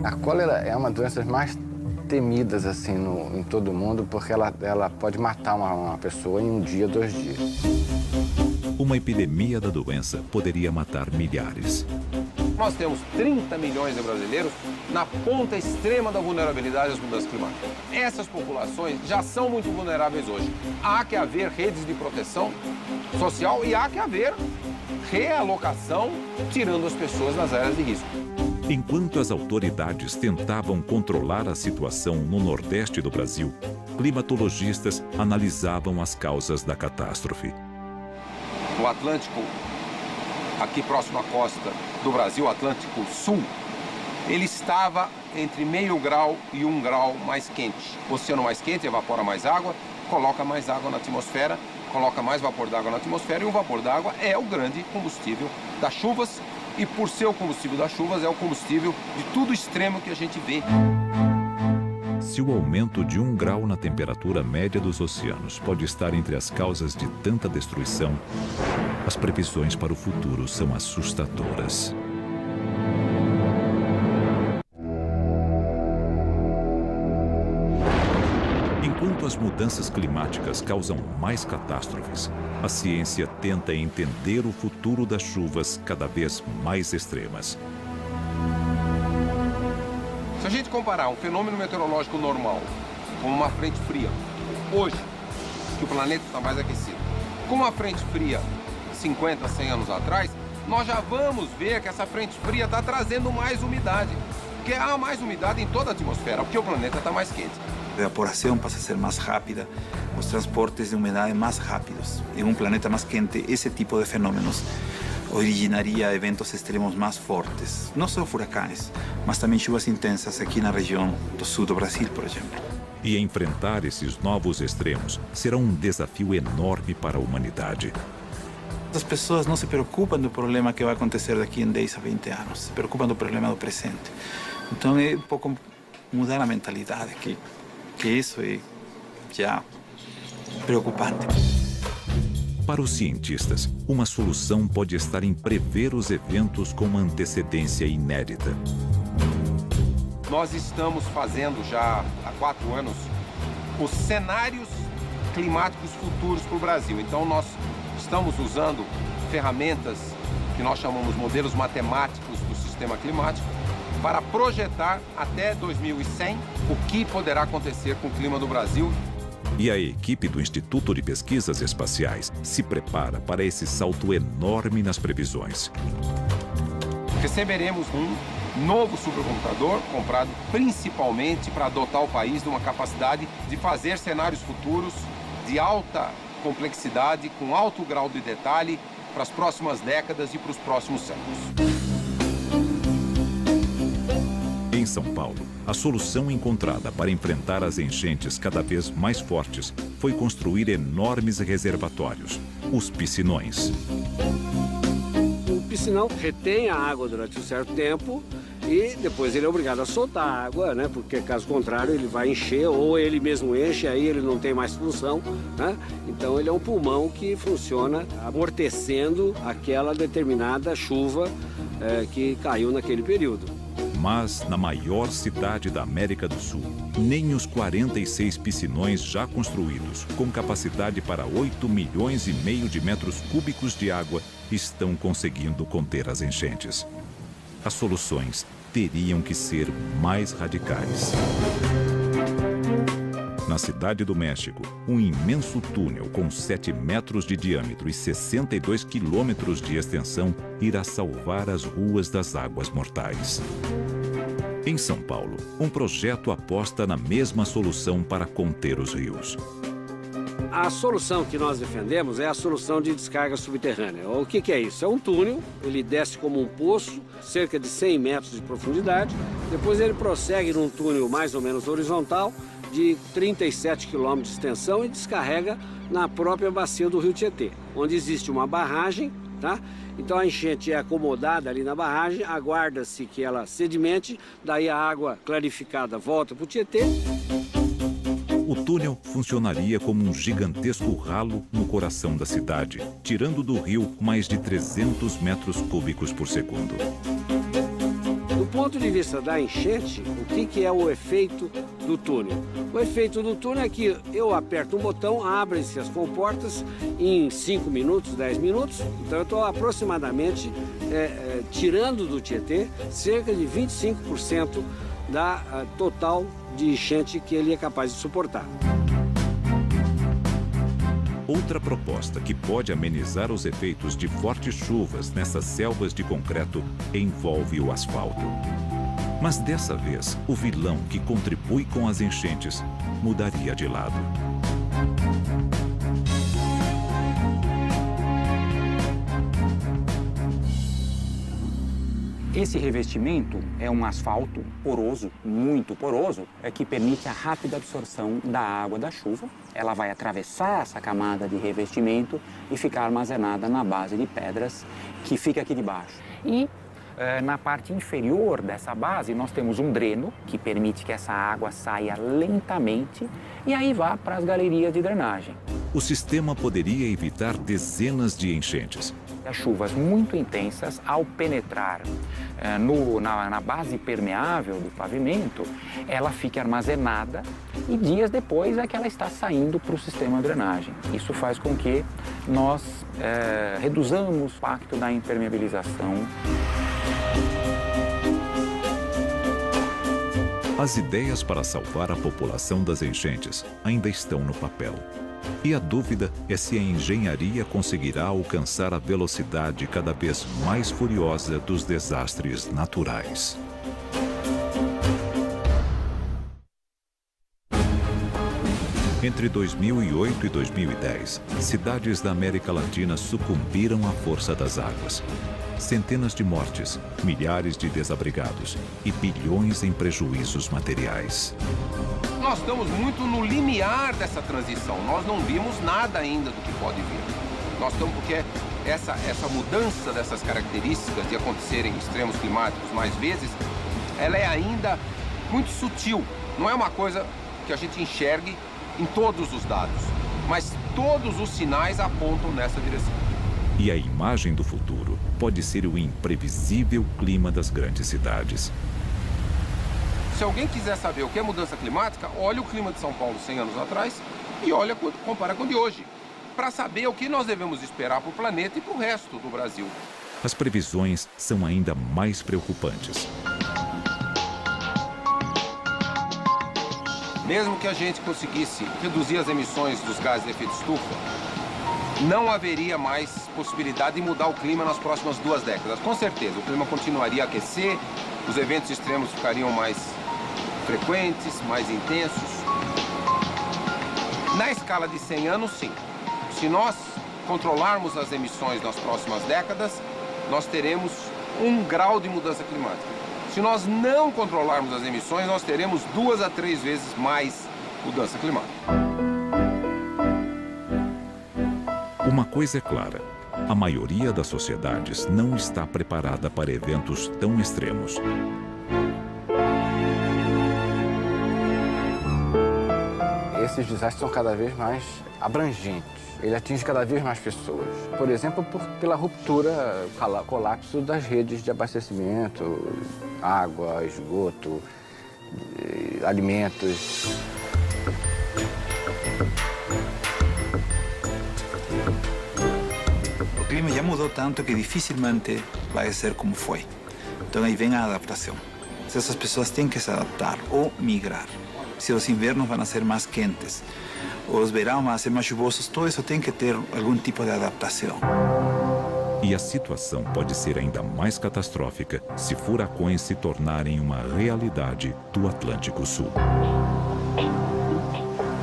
A cólera é uma das doenças mais temidas assim, em todo o mundo, porque ela pode matar uma pessoa em 1 dia, 2 dias. Uma epidemia da doença poderia matar milhares. Nós temos 30 milhões de brasileiros na ponta extrema da vulnerabilidade às mudanças climáticas. Essas populações já são muito vulneráveis hoje. Há que haver redes de proteção social e há que haver realocação, tirando as pessoas das áreas de risco. Enquanto as autoridades tentavam controlar a situação no Nordeste do Brasil, climatologistas analisavam as causas da catástrofe. O Atlântico, aqui próximo à costa do Brasil, Atlântico Sul, ele estava entre 0,5 grau e 1 grau mais quente. O oceano mais quente evapora mais água, coloca mais água na atmosfera, coloca mais vapor d'água na atmosfera, e o vapor d'água é o grande combustível das chuvas, e por ser o combustível das chuvas, é o combustível de tudo extremo que a gente vê. Se o aumento de 1 grau na temperatura média dos oceanos pode estar entre as causas de tanta destruição, as previsões para o futuro são assustadoras. Enquanto as mudanças climáticas causam mais catástrofes, a ciência tenta entender o futuro das chuvas cada vez mais extremas. Se a gente comparar um fenômeno meteorológico normal, como uma frente fria, hoje, que o planeta está mais aquecido, com uma frente fria 50, 100 anos atrás, nós já vamos ver que essa frente fria está trazendo mais umidade. Porque há mais umidade em toda a atmosfera, porque o planeta está mais quente. A evaporação passa a ser mais rápida, os transportes de umidade mais rápidos. Em um planeta mais quente, esse tipo de fenômenos originaria eventos extremos mais fortes. Não só furacões, mas também chuvas intensas aqui na região do sul do Brasil, por exemplo. E enfrentar esses novos extremos será um desafio enorme para a humanidade. As pessoas não se preocupam do problema que vai acontecer daqui em 10 a 20 anos, se preocupam do problema do presente. Então é um pouco mudar a mentalidade, que isso é já preocupante. Para os cientistas, uma solução pode estar em prever os eventos com uma antecedência inédita. Nós estamos fazendo já há 4 anos os cenários climáticos futuros para o Brasil. Então nós estamos usando ferramentas que nós chamamos modelos matemáticos do sistema climático para projetar até 2100 o que poderá acontecer com o clima do Brasil. E a equipe do Instituto de Pesquisas Espaciais se prepara para esse salto enorme nas previsões. Receberemos um novo supercomputador comprado principalmente para dotar o país de uma capacidade de fazer cenários futuros de alta complexidade, com alto grau de detalhe para as próximas décadas e para os próximos séculos. Em São Paulo, a solução encontrada para enfrentar as enchentes cada vez mais fortes foi construir enormes reservatórios, os piscinões. O piscinão retém a água durante um certo tempo e depois ele é obrigado a soltar a água, né? Porque caso contrário ele vai encher ou ele mesmo enche, aí ele não tem mais função, né? Então ele é um pulmão que funciona amortecendo aquela determinada chuva que caiu naquele período. Mas, na maior cidade da América do Sul, nem os 46 piscinões já construídos, com capacidade para 8,5 milhões de metros cúbicos de água, estão conseguindo conter as enchentes. As soluções teriam que ser mais radicais. Na Cidade do México, um imenso túnel com 7 metros de diâmetro e 62 quilômetros de extensão irá salvar as ruas das águas mortais. Em São Paulo, um projeto aposta na mesma solução para conter os rios. A solução que nós defendemos é a solução de descarga subterrânea. O que é isso? É um túnel, ele desce como um poço, cerca de 100 metros de profundidade, depois ele prossegue num túnel mais ou menos horizontal, de 37 quilômetros de extensão e descarrega na própria bacia do Rio Tietê, onde existe uma barragem, tá? Então a enchente é acomodada ali na barragem, aguarda-se que ela sedimente, daí a água clarificada volta para o Tietê. O túnel funcionaria como um gigantesco ralo no coração da cidade, tirando do rio mais de 300 metros cúbicos por segundo. Do ponto de vista da enchente, o que é o efeito do túnel? O efeito do túnel é que eu aperto um botão, abrem-se as comportas em 5 minutos, 10 minutos. Então eu estou aproximadamente tirando do Tietê cerca de 25% da total de enchente que ele é capaz de suportar. Outra proposta que pode amenizar os efeitos de fortes chuvas nessas selvas de concreto envolve o asfalto. Mas dessa vez, o vilão que contribui com as enchentes mudaria de lado. Esse revestimento é um asfalto poroso, muito poroso, que permite a rápida absorção da água da chuva. Ela vai atravessar essa camada de revestimento e ficar armazenada na base de pedras que fica aqui debaixo. E na parte inferior dessa base nós temos um dreno que permite que essa água saia lentamente e aí vá para as galerias de drenagem. O sistema poderia evitar dezenas de enchentes. As chuvas muito intensas, ao penetrar na base permeável do pavimento, ela fica armazenada e dias depois é que ela está saindo para o sistema de drenagem. Isso faz com que nós reduzamos o impacto da impermeabilização. As ideias para salvar a população das enchentes ainda estão no papel. E a dúvida é se a engenharia conseguirá alcançar a velocidade cada vez mais furiosa dos desastres naturais. Entre 2008 e 2010, cidades da América Latina sucumbiram à força das águas. Centenas de mortes, milhares de desabrigados e bilhões em prejuízos materiais. Nós estamos muito no limiar dessa transição. Nós não vimos nada ainda do que pode vir. Nós estamos porque essa mudança dessas características de acontecerem extremos climáticos mais vezes, ela é ainda muito sutil. Não é uma coisa que a gente enxergue em todos os dados, mas todos os sinais apontam nessa direção. E a imagem do futuro pode ser o imprevisível clima das grandes cidades. Se alguém quiser saber o que é mudança climática, olha o clima de São Paulo 100 anos atrás e compara com o de hoje, para saber o que nós devemos esperar para o planeta e para o resto do Brasil. As previsões são ainda mais preocupantes. Mesmo que a gente conseguisse reduzir as emissões dos gases de efeito estufa, não haveria mais possibilidade de mudar o clima nas próximas 2 décadas. Com certeza, o clima continuaria a aquecer, os eventos extremos ficariam mais frequentes, mais intensos. Na escala de 100 anos, sim. Se nós controlarmos as emissões nas próximas décadas, nós teremos 1 grau de mudança climática. Se nós não controlarmos as emissões, nós teremos 2 a 3 vezes mais mudança climática. Uma coisa é clara: a maioria das sociedades não está preparada para eventos tão extremos. Esses desastres são cada vez mais abrangentes. Ele atinge cada vez mais pessoas. Por exemplo, pela ruptura, colapso das redes de abastecimento, água, esgoto, alimentos. O clima já mudou tanto que dificilmente vai ser como foi. Então aí vem a adaptação. Essas pessoas têm que se adaptar ou migrar. Se os invernos vão ser mais quentes, os verões vão ser mais chuvosos, tudo isso tem que ter algum tipo de adaptação. E a situação pode ser ainda mais catastrófica se furacões se tornarem uma realidade do Atlântico Sul.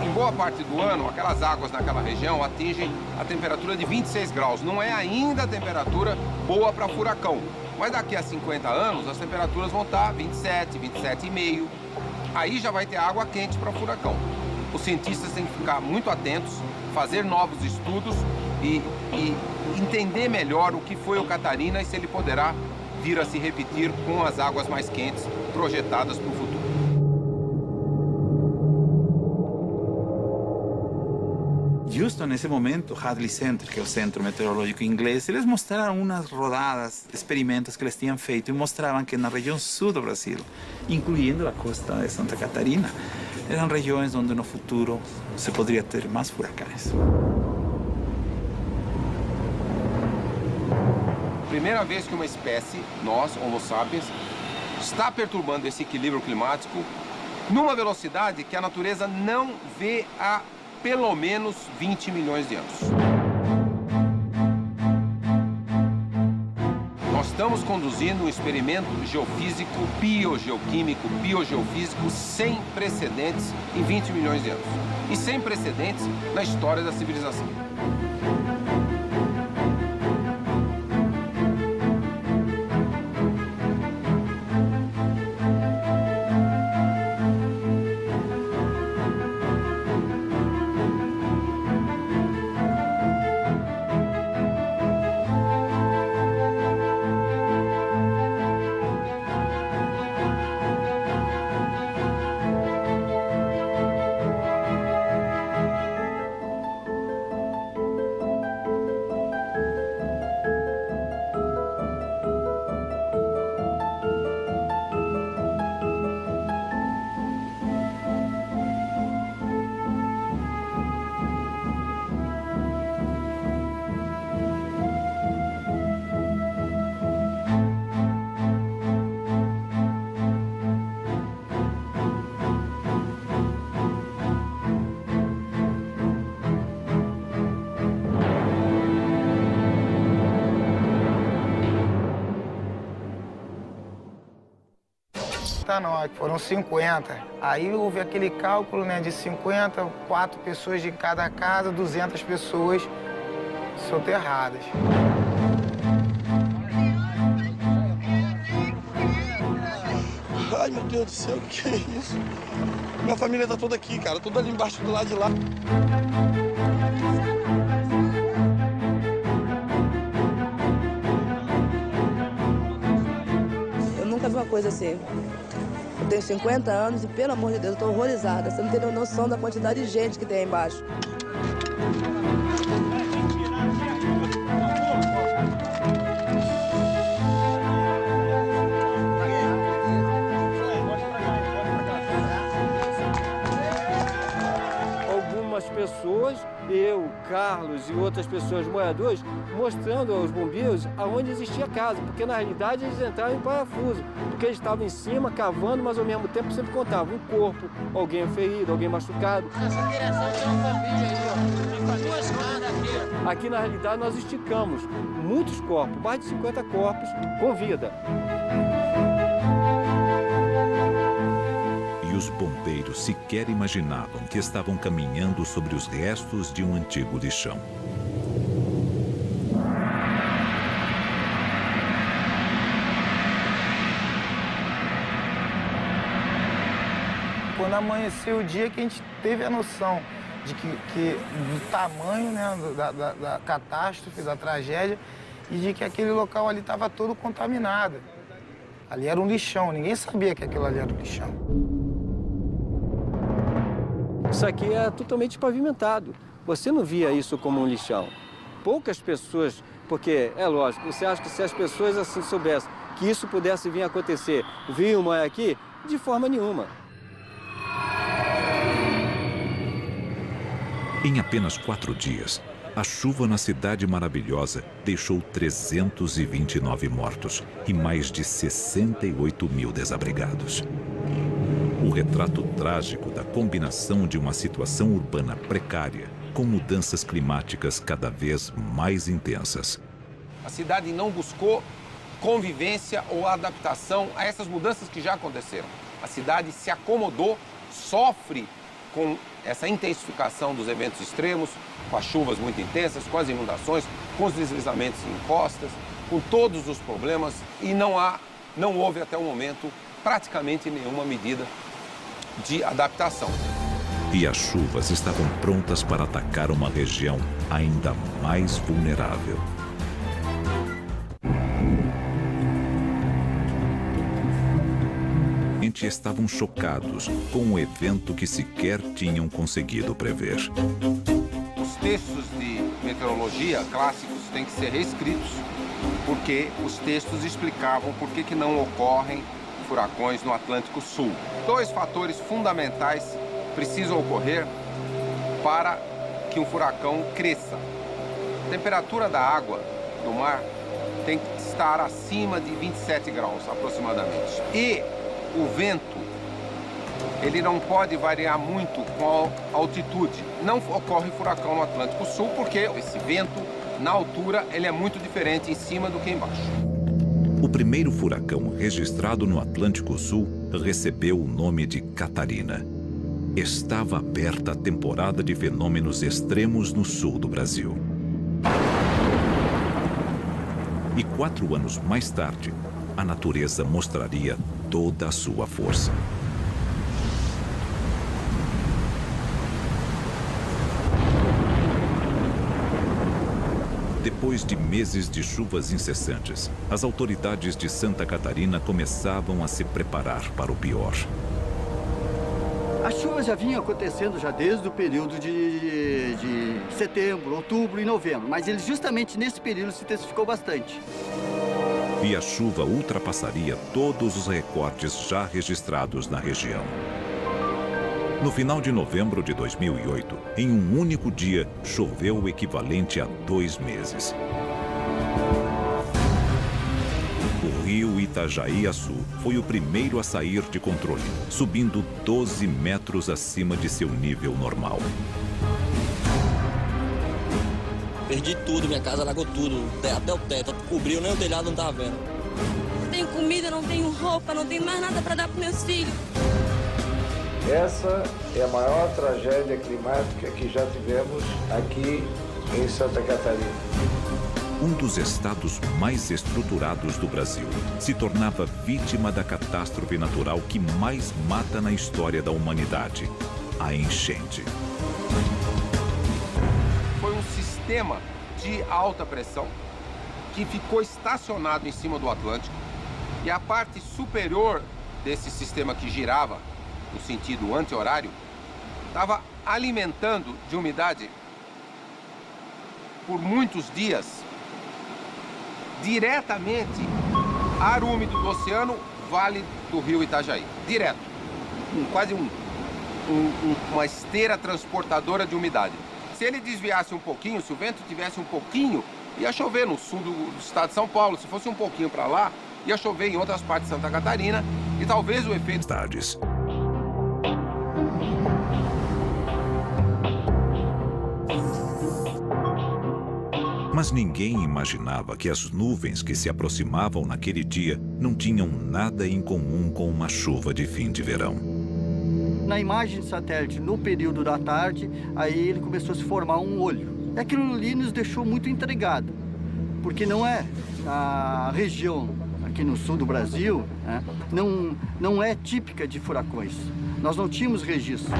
Em boa parte do ano, aquelas águas naquela região atingem a temperatura de 26 graus. Não é ainda a temperatura boa para furacão, mas daqui a 50 anos as temperaturas vão estar 27, 27,5. Aí já vai ter água quente para furacão. Os cientistas têm que ficar muito atentos, fazer novos estudos e entender melhor o que foi o Catarina e se ele poderá vir a se repetir com as águas mais quentes projetadas para o futuro. Justo nesse momento, o Hadley Center, que é o centro meteorológico inglês, eles mostraram umas rodadas, experimentos que eles tinham feito e mostravam que na região sul do Brasil, incluindo a costa de Santa Catarina, eram regiões onde no futuro se poderia ter mais furacões. Primeira vez que uma espécie, nós, Homo sapiens, está perturbando esse equilíbrio climático numa velocidade que a natureza não vê há pelo menos 20 milhões de anos. Nós estamos conduzindo um experimento geofísico, biogeoquímico, biogeofísico sem precedentes em 20 milhões de anos. E sem precedentes na história da civilização. Não, foram 50. Aí houve aquele cálculo, né, de 50, 4 pessoas de cada casa, 200 pessoas soterradas. Ai, meu Deus do céu, o que é isso? Minha família tá toda aqui, cara, toda ali embaixo, do lado de lá. Eu nunca vi uma coisa assim. Eu tenho 50 anos e, pelo amor de Deus, eu tô horrorizada. Você não tem noção da quantidade de gente que tem aí embaixo. Pessoas, eu, Carlos e outras pessoas, moradores, mostrando aos bombeiros aonde existia a casa, porque na realidade eles entraram em parafuso, porque eles estavam em cima cavando, mas ao mesmo tempo sempre contavam um corpo, alguém ferido, alguém machucado. Nessa direção tem uma família aí, ó. Tem 2 casas aqui. Aqui na realidade nós esticamos muitos corpos, mais de 50 corpos com vida. Os bombeiros sequer imaginavam que estavam caminhando sobre os restos de um antigo lixão. quando amanheceu o dia que a gente teve a noção de do tamanho, né, da catástrofe, da tragédia, e de que aquele local ali estava todo contaminado. Ali era um lixão, ninguém sabia que aquilo ali era um lixão. Isso aqui é totalmente pavimentado. Você não via isso como um lixão. Poucas pessoas, porque é lógico, você acha que se as pessoas assim soubessem que isso pudesse vir a acontecer, vinham aqui? De forma nenhuma. Em apenas 4 dias, a chuva na Cidade Maravilhosa deixou 329 mortos e mais de 68 mil desabrigados. O retrato trágico da combinação de uma situação urbana precária com mudanças climáticas cada vez mais intensas. A cidade não buscou convivência ou adaptação a essas mudanças que já aconteceram. A cidade se acomodou, sofre com essa intensificação dos eventos extremos, com as chuvas muito intensas, com as inundações, com os deslizamentos em encostas, com todos os problemas, e não houve até o momento praticamente nenhuma medida de adaptação. E as chuvas estavam prontas para atacar uma região ainda mais vulnerável. Estavam chocados com um evento que sequer tinham conseguido prever. Os textos de meteorologia clássicos têm que ser reescritos, porque os textos explicavam por que não ocorrem furacões no Atlântico Sul. 2 fatores fundamentais precisam ocorrer para que um furacão cresça. A temperatura da água do mar tem que estar acima de 27 graus, aproximadamente. E o vento, ele não pode variar muito com a altitude. Não ocorre furacão no Atlântico Sul porque esse vento, na altura, ele é muito diferente em cima do que embaixo. O primeiro furacão registrado no Atlântico Sul recebeu o nome de Catarina. Estava aberta a temporada de fenômenos extremos no sul do Brasil. E 4 anos mais tarde, a natureza mostraria toda a sua força. Depois de meses de chuvas incessantes, as autoridades de Santa Catarina começavam a se preparar para o pior. As chuvas já vinham acontecendo já desde o período de setembro, outubro e novembro, mas ele justamente nesse período se intensificou bastante. E a chuva ultrapassaria todos os recordes já registrados na região. No final de novembro de 2008, em um único dia, choveu o equivalente a 2 meses. O rio Itajaí-Açu foi o primeiro a sair de controle, subindo 12 metros acima de seu nível normal. Perdi tudo, minha casa alagou tudo, até o teto, cobriu, nem o telhado não estava vendo. Não tenho comida, não tenho roupa, não tenho mais nada para dar para meus filhos. Essa é a maior tragédia climática que já tivemos aqui em Santa Catarina. Um dos estados mais estruturados do Brasil se tornava vítima da catástrofe natural que mais mata na história da humanidade, a enchente. Sistema de alta pressão que ficou estacionado em cima do Atlântico, e a parte superior desse sistema que girava no sentido anti-horário estava alimentando de umidade por muitos dias diretamente ar úmido do oceano, vale do rio Itajaí, direto, quase uma esteira transportadora de umidade. Se ele desviasse um pouquinho, se o vento tivesse um pouquinho, ia chover no sul do estado de São Paulo. Se fosse um pouquinho para lá, ia chover em outras partes de Santa Catarina e talvez o efeito... Mas ninguém imaginava que as nuvens que se aproximavam naquele dia não tinham nada em comum com uma chuva de fim de verão. Na imagem de satélite, no período da tarde, aí ele começou a se formar um olho. E aquilo ali nos deixou muito intrigados, porque não é a região aqui no sul do Brasil, né, não é típica de furacões. Nós não tínhamos registro.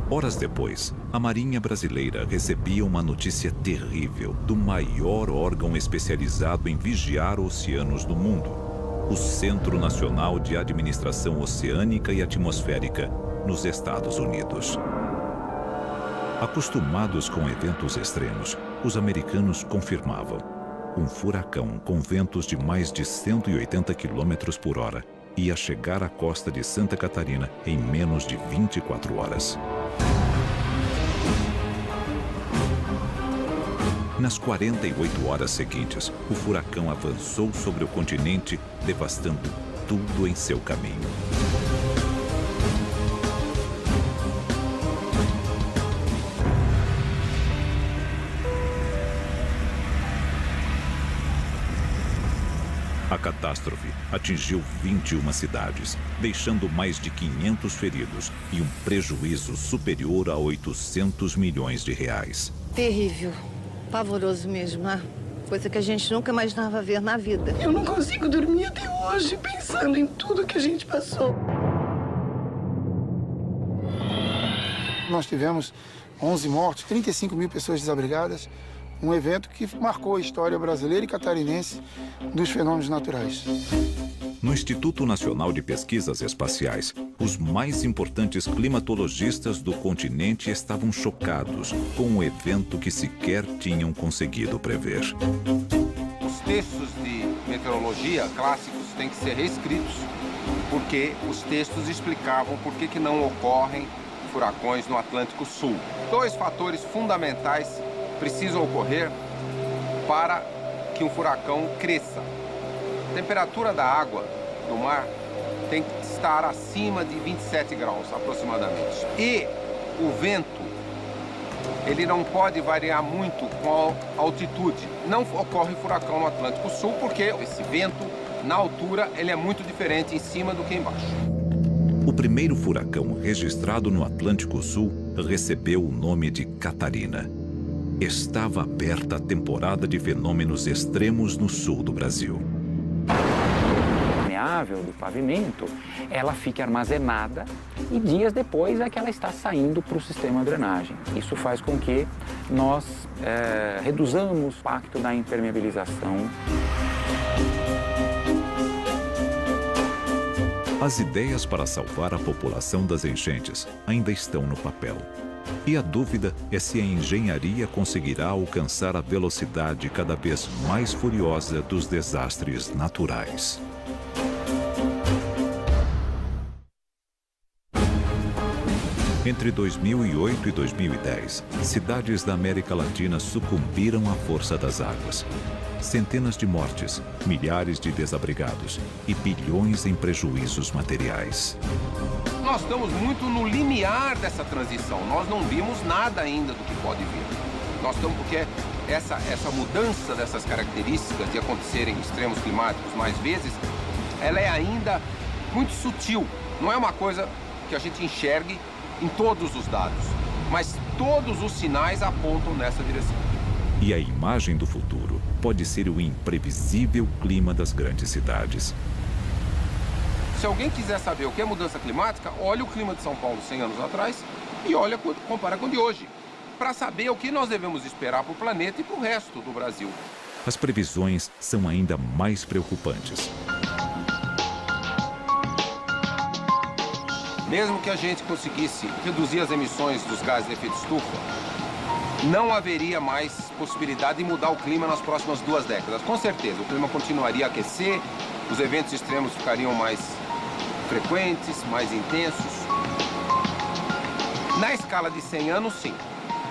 Horas depois, a Marinha Brasileira recebia uma notícia terrível do maior órgão especializado em vigiar oceanos do mundo, o Centro Nacional de Administração Oceânica e Atmosférica, nos Estados Unidos. Acostumados com eventos extremos, os americanos confirmavam: um furacão com ventos de mais de 180 km por hora ia chegar à costa de Santa Catarina em menos de 24 horas. Nas 48 horas seguintes, o furacão avançou sobre o continente, devastando tudo em seu caminho. A catástrofe atingiu 21 cidades, deixando mais de 500 feridos e um prejuízo superior a 800 milhões de reais. Terrível. Pavoroso mesmo, né? Coisa que a gente nunca imaginava ver na vida. Eu não consigo dormir até hoje pensando em tudo que a gente passou. Nós tivemos 11 mortos, 35 mil pessoas desabrigadas. Um evento que marcou a história brasileira e catarinense dos fenômenos naturais. No Instituto Nacional de Pesquisas Espaciais, os mais importantes climatologistas do continente estavam chocados com um evento que sequer tinham conseguido prever. Os textos de meteorologia clássicos têm que ser reescritos, porque os textos explicavam por que não ocorrem furacões no Atlântico Sul. Dois fatores fundamentais precisam ocorrer para que um furacão cresça. A temperatura da água do mar tem que estar acima de 27 graus, aproximadamente. E o vento, ele não pode variar muito com a altitude. Não ocorre furacão no Atlântico Sul, porque esse vento, na altura, ele é muito diferente em cima do que embaixo. O primeiro furacão registrado no Atlântico Sul recebeu o nome de Catarina. Estava aberta a temporada de fenômenos extremos no sul do Brasil. Do pavimento, ela fica armazenada e dias depois é que ela está saindo para o sistema de drenagem. Isso faz com que nós reduzamos o impacto da impermeabilização. As ideias para salvar a população das enchentes ainda estão no papel. E a dúvida é se a engenharia conseguirá alcançar a velocidade cada vez mais furiosa dos desastres naturais. Entre 2008 e 2010, cidades da América Latina sucumbiram à força das águas. Centenas de mortes, milhares de desabrigados e bilhões em prejuízos materiais. Nós estamos muito no limiar dessa transição. Nós não vimos nada ainda do que pode vir. Nós estamos porque essa mudança dessas características de acontecerem extremos climáticos mais vezes, ela é ainda muito sutil. Não é uma coisa que a gente enxergue em todos os dados, mas todos os sinais apontam nessa direção. E a imagem do futuro pode ser o imprevisível clima das grandes cidades. Se alguém quiser saber o que é mudança climática, olha o clima de São Paulo 100 anos atrás e compara com o de hoje, para saber o que nós devemos esperar para o planeta e para o resto do Brasil. As previsões são ainda mais preocupantes. Mesmo que a gente conseguisse reduzir as emissões dos gases de efeito estufa, não haveria mais possibilidade de mudar o clima nas próximas 2 décadas. Com certeza, o clima continuaria a aquecer, os eventos extremos ficariam mais frequentes, mais intensos. Na escala de 100 anos, sim.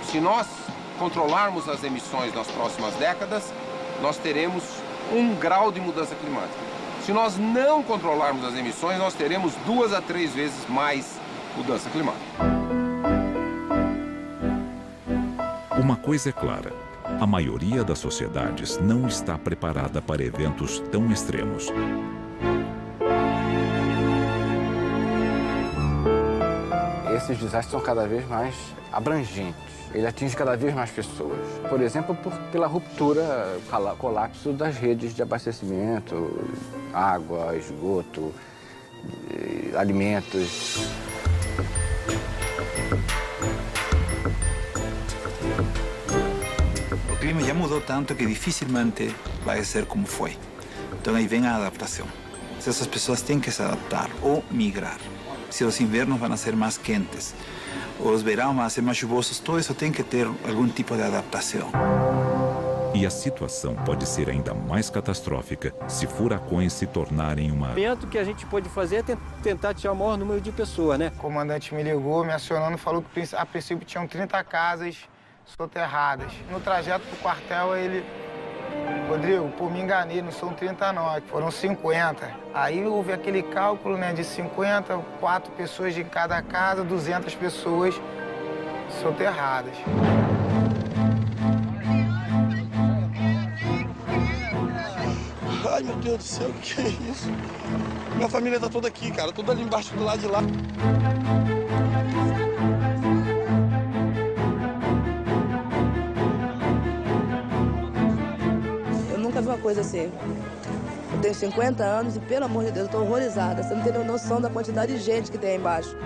Se nós controlarmos as emissões nas próximas décadas, nós teremos 1 grau de mudança climática. Se nós não controlarmos as emissões, nós teremos 2 a 3 vezes mais mudança climática. Uma coisa é clara: a maioria das sociedades não está preparada para eventos tão extremos. Esses desastres são cada vez mais abrangentes. Ele atinge cada vez mais pessoas. Por exemplo, pela ruptura, colapso das redes de abastecimento, água, esgoto, alimentos. O clima já mudou tanto que dificilmente vai ser como foi. Então aí vem a adaptação. Essas pessoas têm que se adaptar ou migrar. Se os invernos vão ser mais quentes, os verões vão ser mais chuvosos, tudo isso tem que ter algum tipo de adaptação. E a situação pode ser ainda mais catastrófica se furacões se tornarem uma... O evento que a gente pode fazer é tentar tirar o maior número de pessoas, né? O comandante me ligou, me acionando, falou que a princípio tinham 30 casas soterradas. No trajeto pro quartel, ele... Rodrigo, pô, me enganei, não são 30 não, foram 50. Aí houve aquele cálculo, né, de 50, 4 pessoas de cada casa, 200 pessoas soterradas. Ai, meu Deus do céu, o que é isso? Minha família tá toda aqui, cara, toda ali embaixo, do lado de lá. Eu nunca vi uma coisa assim. Eu tenho 50 anos e, pelo amor de Deus, eu tô horrorizada. Você não tem noção da quantidade de gente que tem aí embaixo.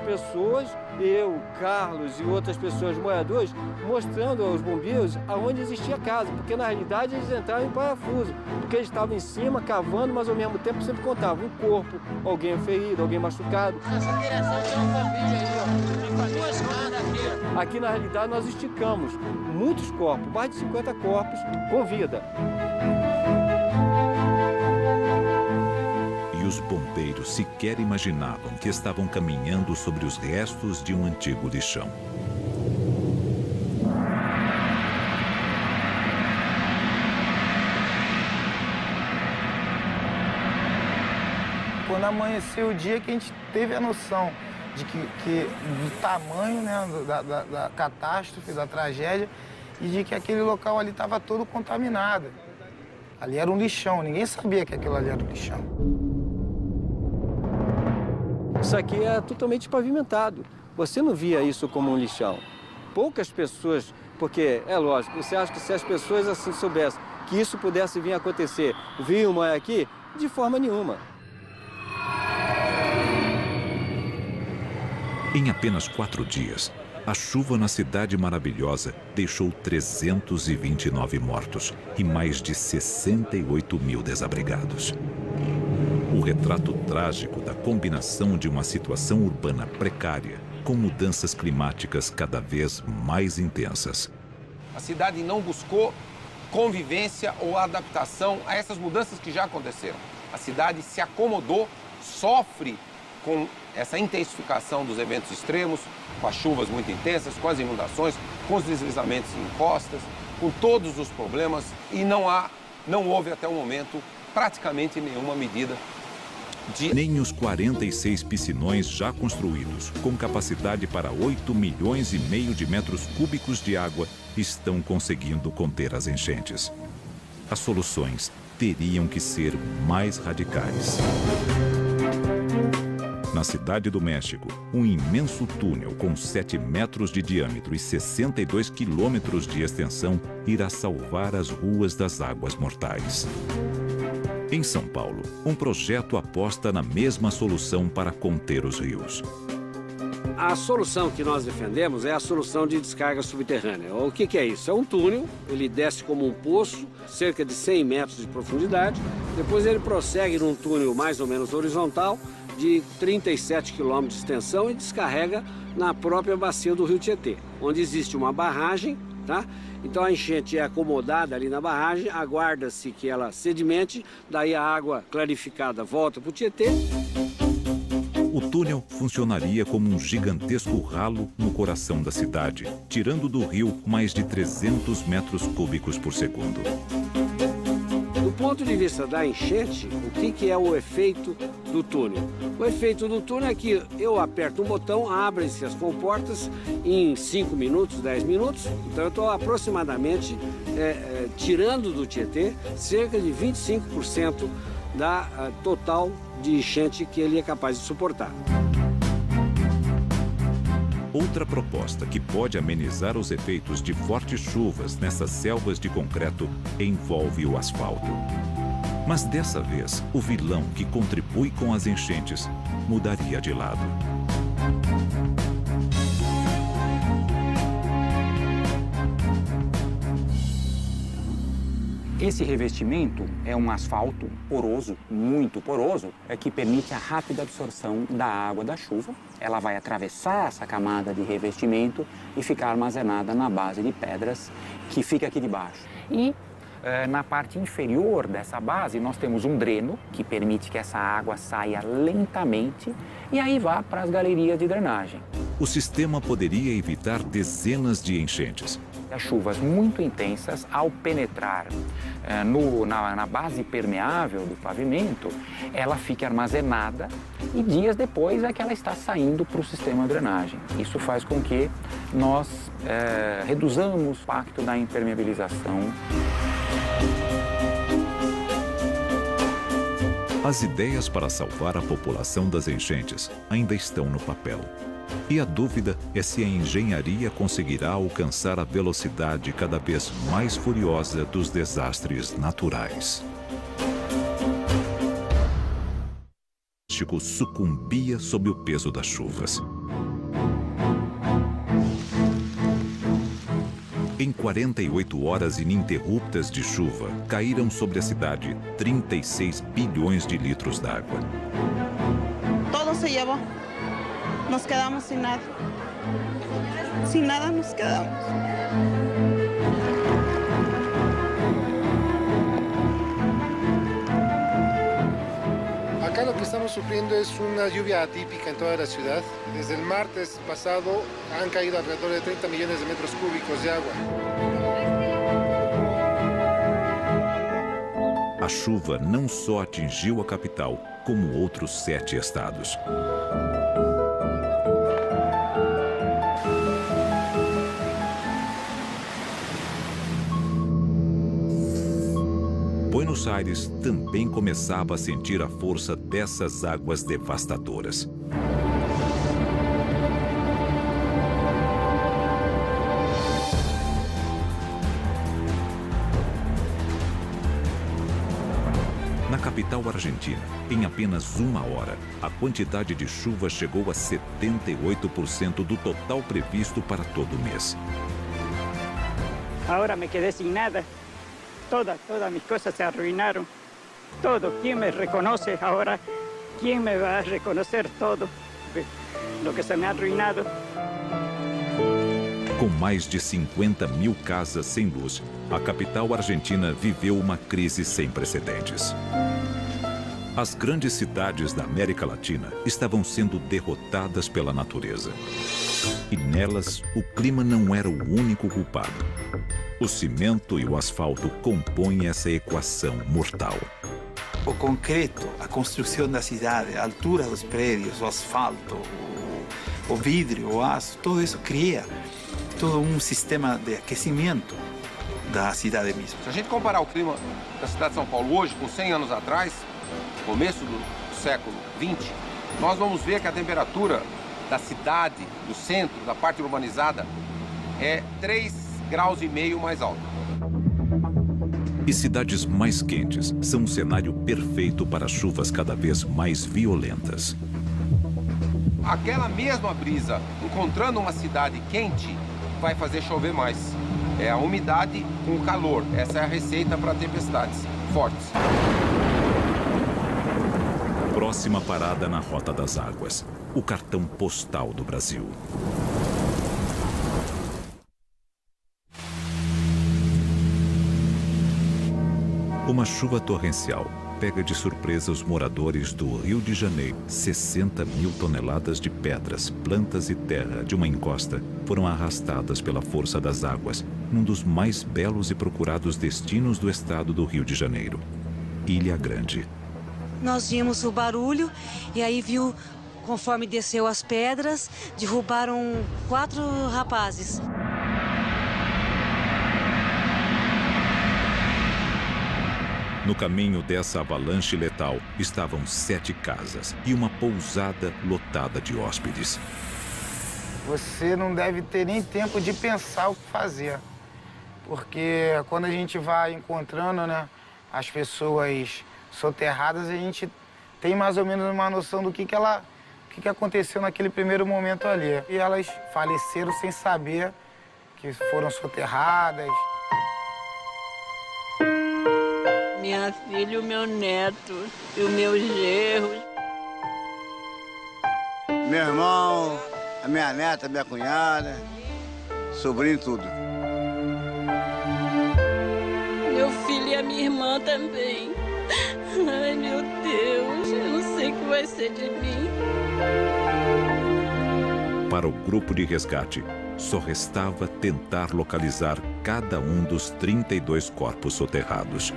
Pessoas, eu, Carlos e outras pessoas, moradores, mostrando aos bombeiros aonde existia casa, porque na realidade eles entraram em parafuso, porque eles estavam em cima, cavando, mas ao mesmo tempo sempre contavam um corpo, alguém ferido, alguém machucado. Nessa direção tem uma família aí, ó. Tem 2 casas aqui. Aqui na realidade nós esticamos muitos corpos, mais de 50 corpos com vida. Os bombeiros sequer imaginavam que estavam caminhando sobre os restos de um antigo lixão. Quando amanheceu o dia que a gente teve a noção de que do tamanho, né, da catástrofe, da tragédia, e de que aquele local ali estava todo contaminado. Ali era um lixão, ninguém sabia que aquilo ali era um lixão. Isso aqui é totalmente pavimentado. Você não via isso como um lixão. Poucas pessoas, porque é lógico, você acha que se as pessoas assim soubessem que isso pudesse vir a acontecer, viam aqui? De forma nenhuma. Em apenas 4 dias, a chuva na Cidade Maravilhosa deixou 329 mortos e mais de 68 mil desabrigados. O retrato trágico da combinação de uma situação urbana precária com mudanças climáticas cada vez mais intensas. A cidade não buscou convivência ou adaptação a essas mudanças que já aconteceram. A cidade se acomodou, sofre com essa intensificação dos eventos extremos, com as chuvas muito intensas, com as inundações, com os deslizamentos em encostas, com todos os problemas, e não houve até o momento praticamente nenhuma medida. Nem os 46 piscinões já construídos, com capacidade para 8,5 milhões de metros cúbicos de água, estão conseguindo conter as enchentes. As soluções teriam que ser mais radicais. Na Cidade do México, um imenso túnel com 7 metros de diâmetro e 62 quilômetros de extensão irá salvar as ruas das águas mortais. Em São Paulo, um projeto aposta na mesma solução para conter os rios. A solução que nós defendemos é a solução de descarga subterrânea. O que é isso? É um túnel, ele desce como um poço, cerca de 100 metros de profundidade. Depois ele prossegue num túnel mais ou menos horizontal, de 37 quilômetros de extensão, e descarrega na própria bacia do Rio Tietê, onde existe uma barragem, tá? Então a enchente é acomodada ali na barragem, aguarda-se que ela sedimente, daí a água clarificada volta para o Tietê. O túnel funcionaria como um gigantesco ralo no coração da cidade, tirando do rio mais de 300 metros cúbicos por segundo. Do ponto de vista da enchente, o que é o efeito do túnel? O efeito do túnel é que eu aperto um botão, abrem-se as comportas em 5 minutos, 10 minutos. Então eu estou aproximadamente tirando do Tietê cerca de 25% da total de enchente que ele é capaz de suportar. Outra proposta que pode amenizar os efeitos de fortes chuvas nessas selvas de concreto envolve o asfalto. Mas dessa vez, o vilão que contribui com as enchentes mudaria de lado. Esse revestimento é um asfalto poroso, muito poroso, que permite a rápida absorção da água da chuva. Ela vai atravessar essa camada de revestimento e ficar armazenada na base de pedras que fica aqui debaixo. E na parte inferior dessa base nós temos um dreno que permite que essa água saia lentamente e aí vá para as galerias de drenagem. O sistema poderia evitar dezenas de enchentes. As chuvas muito intensas, ao penetrar na base permeável do pavimento, ela fica armazenada e dias depois é que ela está saindo para o sistema de drenagem. Isso faz com que nós reduzamos o impacto da impermeabilização. As ideias para salvar a população das enchentes ainda estão no papel. E a dúvida é se a engenharia conseguirá alcançar a velocidade cada vez mais furiosa dos desastres naturais. O Chico sucumbia sob o peso das chuvas. Em 48 horas ininterruptas de chuva, caíram sobre a cidade 36 bilhões de litros d'água. Todo se llevó. Nos quedamos sin nada. Sin nada nos quedamos. Acá lo que estamos sufriendo es una lluvia atípica en toda la ciudad. Desde el martes pasado han caído alrededor de 30 millones de metros cúbicos de agua. A chuva não só atingiu a capital, como outros 7 estados. Buenos Aires também começava a sentir a força dessas águas devastadoras. Na capital argentina, em apenas uma hora, a quantidade de chuva chegou a 78% do total previsto para todo o mês. Agora me quedé sin nada. Todas mis cosas se arruinaron. Todo. ¿Quién me reconoce ahora? ¿Quién me va a reconocer todo lo que se me ha arruinado? Com mais de 50 mil casas sem luz, a capital argentina viveu uma crise sem precedentes. As grandes cidades da América Latina estavam sendo derrotadas pela natureza. E nelas, o clima não era o único culpado. O cimento e o asfalto compõem essa equação mortal. O concreto, a construção da cidade, a altura dos prédios, o asfalto, o vidro, o aço, tudo isso cria todo um sistema de aquecimento da cidade mesmo. Se a gente comparar o clima da cidade de São Paulo hoje com 100 anos atrás, começo do século XX, nós vamos ver que a temperatura da cidade, do centro, da parte urbanizada, é 3,5 graus mais alta. E cidades mais quentes são um cenário perfeito para chuvas cada vez mais violentas. Aquela mesma brisa, encontrando uma cidade quente, vai fazer chover mais. É a umidade com o calor. Essa é a receita para tempestades fortes. Próxima parada na Rota das Águas, o cartão postal do Brasil. Uma chuva torrencial pega de surpresa os moradores do Rio de Janeiro. 60 mil toneladas de pedras, plantas e terra de uma encosta foram arrastadas pela força das águas num dos mais belos e procurados destinos do estado do Rio de Janeiro, Ilha Grande. Nós vimos o barulho e aí viu, conforme desceu as pedras, derrubaram 4 rapazes. No caminho dessa avalanche letal estavam 7 casas e uma pousada lotada de hóspedes. Você não deve ter nem tempo de pensar o que fazer, porque quando a gente vai encontrando, né, as pessoas soterradas, a gente tem mais ou menos uma noção do que aconteceu naquele primeiro momento ali. E elas faleceram sem saber que foram soterradas. Minha filha, o meu neto e o meu genro. Meu irmão, a minha neta, a minha cunhada, sobrinho, tudo. Meu filho e a minha irmã também. Ai, meu Deus, eu não sei o que vai ser de mim. Para o grupo de resgate, só restava tentar localizar cada um dos 32 corpos soterrados.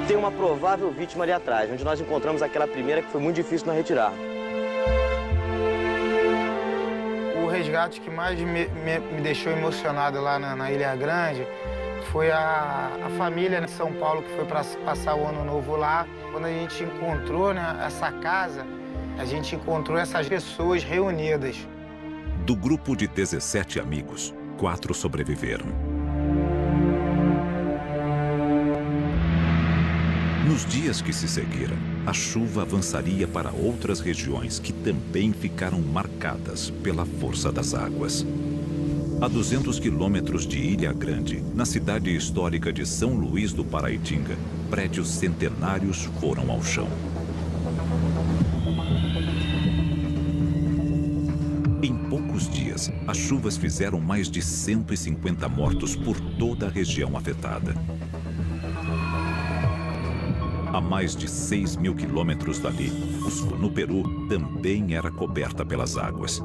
Tem uma provável vítima ali atrás, onde nós encontramos aquela primeira que foi muito difícil nós retirar. O resgate que mais me deixou emocionado lá na Ilha Grande foi a família de São Paulo que foi para passar o Ano Novo lá. Quando a gente encontrou, né, essa casa, a gente encontrou essas pessoas reunidas. Do grupo de 17 amigos, 4 sobreviveram. Nos dias que se seguiram, a chuva avançaria para outras regiões que também ficaram marcadas pela força das águas. A 200 quilômetros de Ilha Grande, na cidade histórica de São Luís do Paraitinga, prédios centenários foram ao chão. Em poucos dias, as chuvas fizeram mais de 150 mortos por toda a região afetada. A mais de 6.000 quilômetros dali, Cusco, no Peru, também era coberta pelas águas.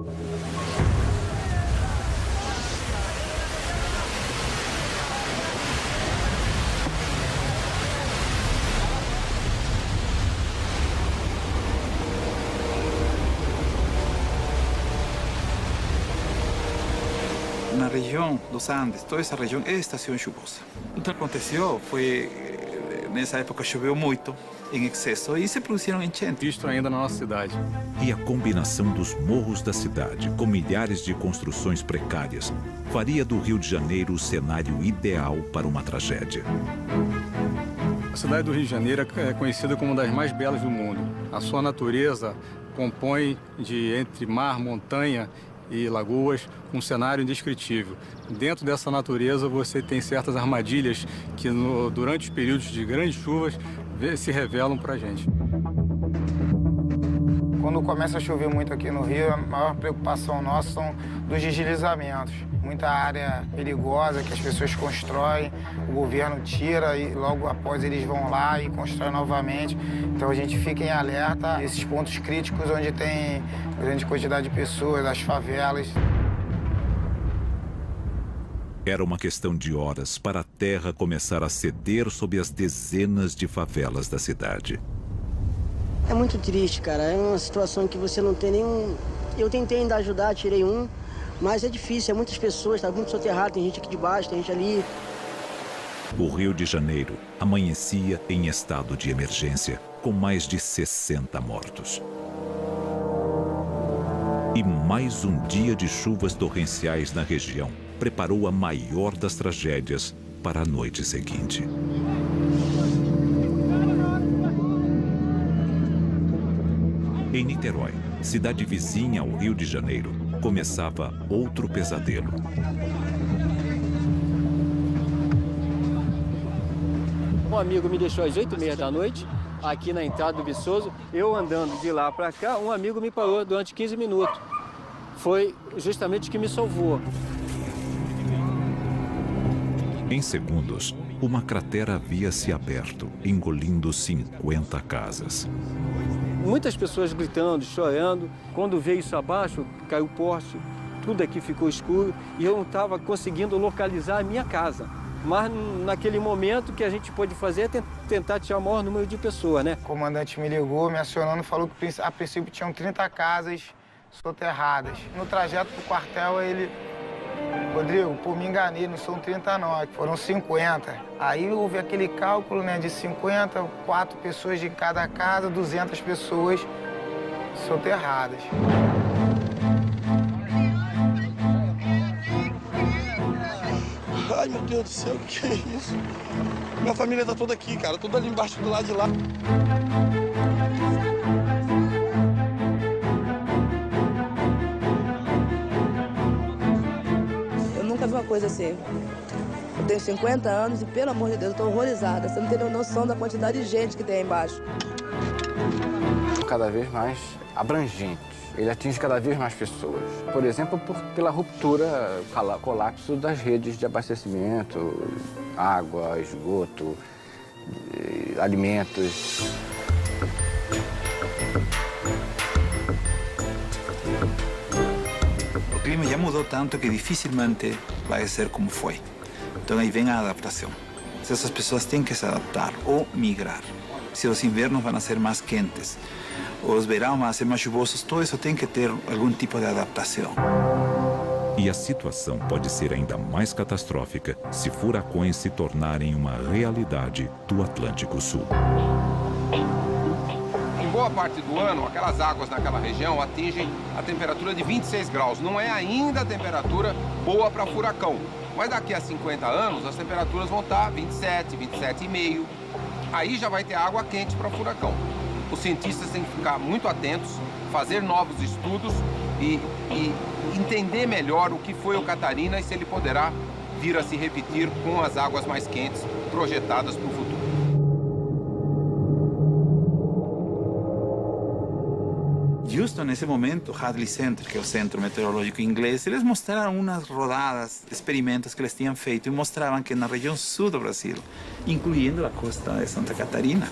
Na região dos Andes, toda essa região é estação chuvosa. O que aconteceu foi, nessa época choveu muito, em excesso, e se produziram enchentes. Isto ainda na nossa cidade. E a combinação dos morros da cidade, com milhares de construções precárias, faria do Rio de Janeiro o cenário ideal para uma tragédia. A cidade do Rio de Janeiro é conhecida como uma das mais belas do mundo. A sua natureza compõe de entre mar, montanha e lagoas, um cenário indescritível. Dentro dessa natureza você tem certas armadilhas que durante os períodos de grandes chuvas se revelam para a gente. Quando começa a chover muito aqui no Rio, a maior preocupação nossa são dos deslizamentos. Muita área perigosa que as pessoas constroem, o governo tira e logo após eles vão lá e constroem novamente. Então a gente fica em alerta a esses pontos críticos onde tem grande quantidade de pessoas, as favelas. Era uma questão de horas para a terra começar a ceder sob as dezenas de favelas da cidade. É muito triste, cara. É uma situação que você não tem nenhum... Eu tentei ainda ajudar, tirei um, mas é difícil. É muitas pessoas, tá muito soterrado. Tem gente aqui de baixo, tem gente ali. O Rio de Janeiro amanhecia em estado de emergência, com mais de 60 mortos. E mais um dia de chuvas torrenciais na região preparou a maior das tragédias para a noite seguinte. Em Niterói, cidade vizinha ao Rio de Janeiro, começava outro pesadelo. Um amigo me deixou às 8h30 da noite, aqui na entrada do Viçoso. Eu andando de lá para cá, um amigo me parou durante 15 minutos. Foi justamente o que me salvou. Em segundos, uma cratera havia se aberto, engolindo 50 casas. Muitas pessoas gritando, chorando. Quando veio isso abaixo, caiu o poste, tudo aqui ficou escuro e eu não estava conseguindo localizar a minha casa. Mas naquele momento o que a gente pôde fazer é tentar tirar o maior número de pessoas, né? O comandante me ligou, me acionando, falou que a princípio tinham 30 casas soterradas. No trajeto para o quartel, ele Rodrigo, pô, me enganei, não são 30 não, foram 50. Aí houve aquele cálculo, né, de 50, 4 pessoas de cada casa, 200 pessoas soterradas. Ai, meu Deus do céu, o que é isso? Minha família tá toda aqui, cara, toda ali embaixo, do lado de lá. Eu nunca vi uma coisa assim. Eu tenho 50 anos e, pelo amor de Deus, eu tô horrorizada. Você não tem noção da quantidade de gente que tem aí embaixo. Cada vez mais abrangente. Ele atinge cada vez mais pessoas. Por exemplo, pela ruptura, colapso das redes de abastecimento, água, esgoto, alimentos. O clima já mudou tanto que dificilmente vai ser como foi. Então aí vem a adaptação. Essas pessoas têm que se adaptar ou migrar. Se os invernos vão ser mais quentes, os verões vão ser mais chuvosos, tudo isso tem que ter algum tipo de adaptação. E a situação pode ser ainda mais catastrófica se furacões se tornarem uma realidade do Atlântico Sul. Em boa parte do ano, aquelas águas naquela região atingem a temperatura de 26 graus. Não é ainda a temperatura boa para furacão, mas daqui a 50 anos as temperaturas vão estar 27, 27,5. Aí já vai ter água quente para furacão. Os cientistas têm que ficar muito atentos, fazer novos estudos e entender melhor o que foi o Catarina e se ele poderá vir a se repetir com as águas mais quentes projetadas para o futuro. Justo nesse momento, Hadley Center, que é o centro meteorológico inglês, eles mostraram umas rodadas, experimentos que eles tinham feito e mostravam que na região sul do Brasil, incluindo a costa de Santa Catarina,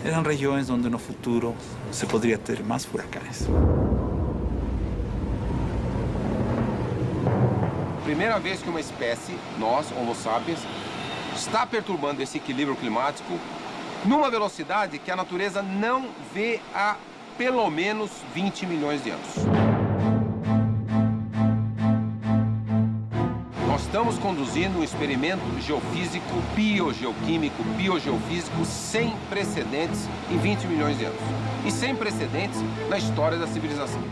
eram regiões onde no futuro se poderia ter mais furacões. Primeira vez que uma espécie, nós, Homo sapiens, está perturbando esse equilíbrio climático numa velocidade que a natureza não vê há pelo menos 20 milhões de anos. Nós estamos conduzindo um experimento geofísico, biogeoquímico, biogeofísico sem precedentes em 20 milhões de anos. E sem precedentes na história da civilização.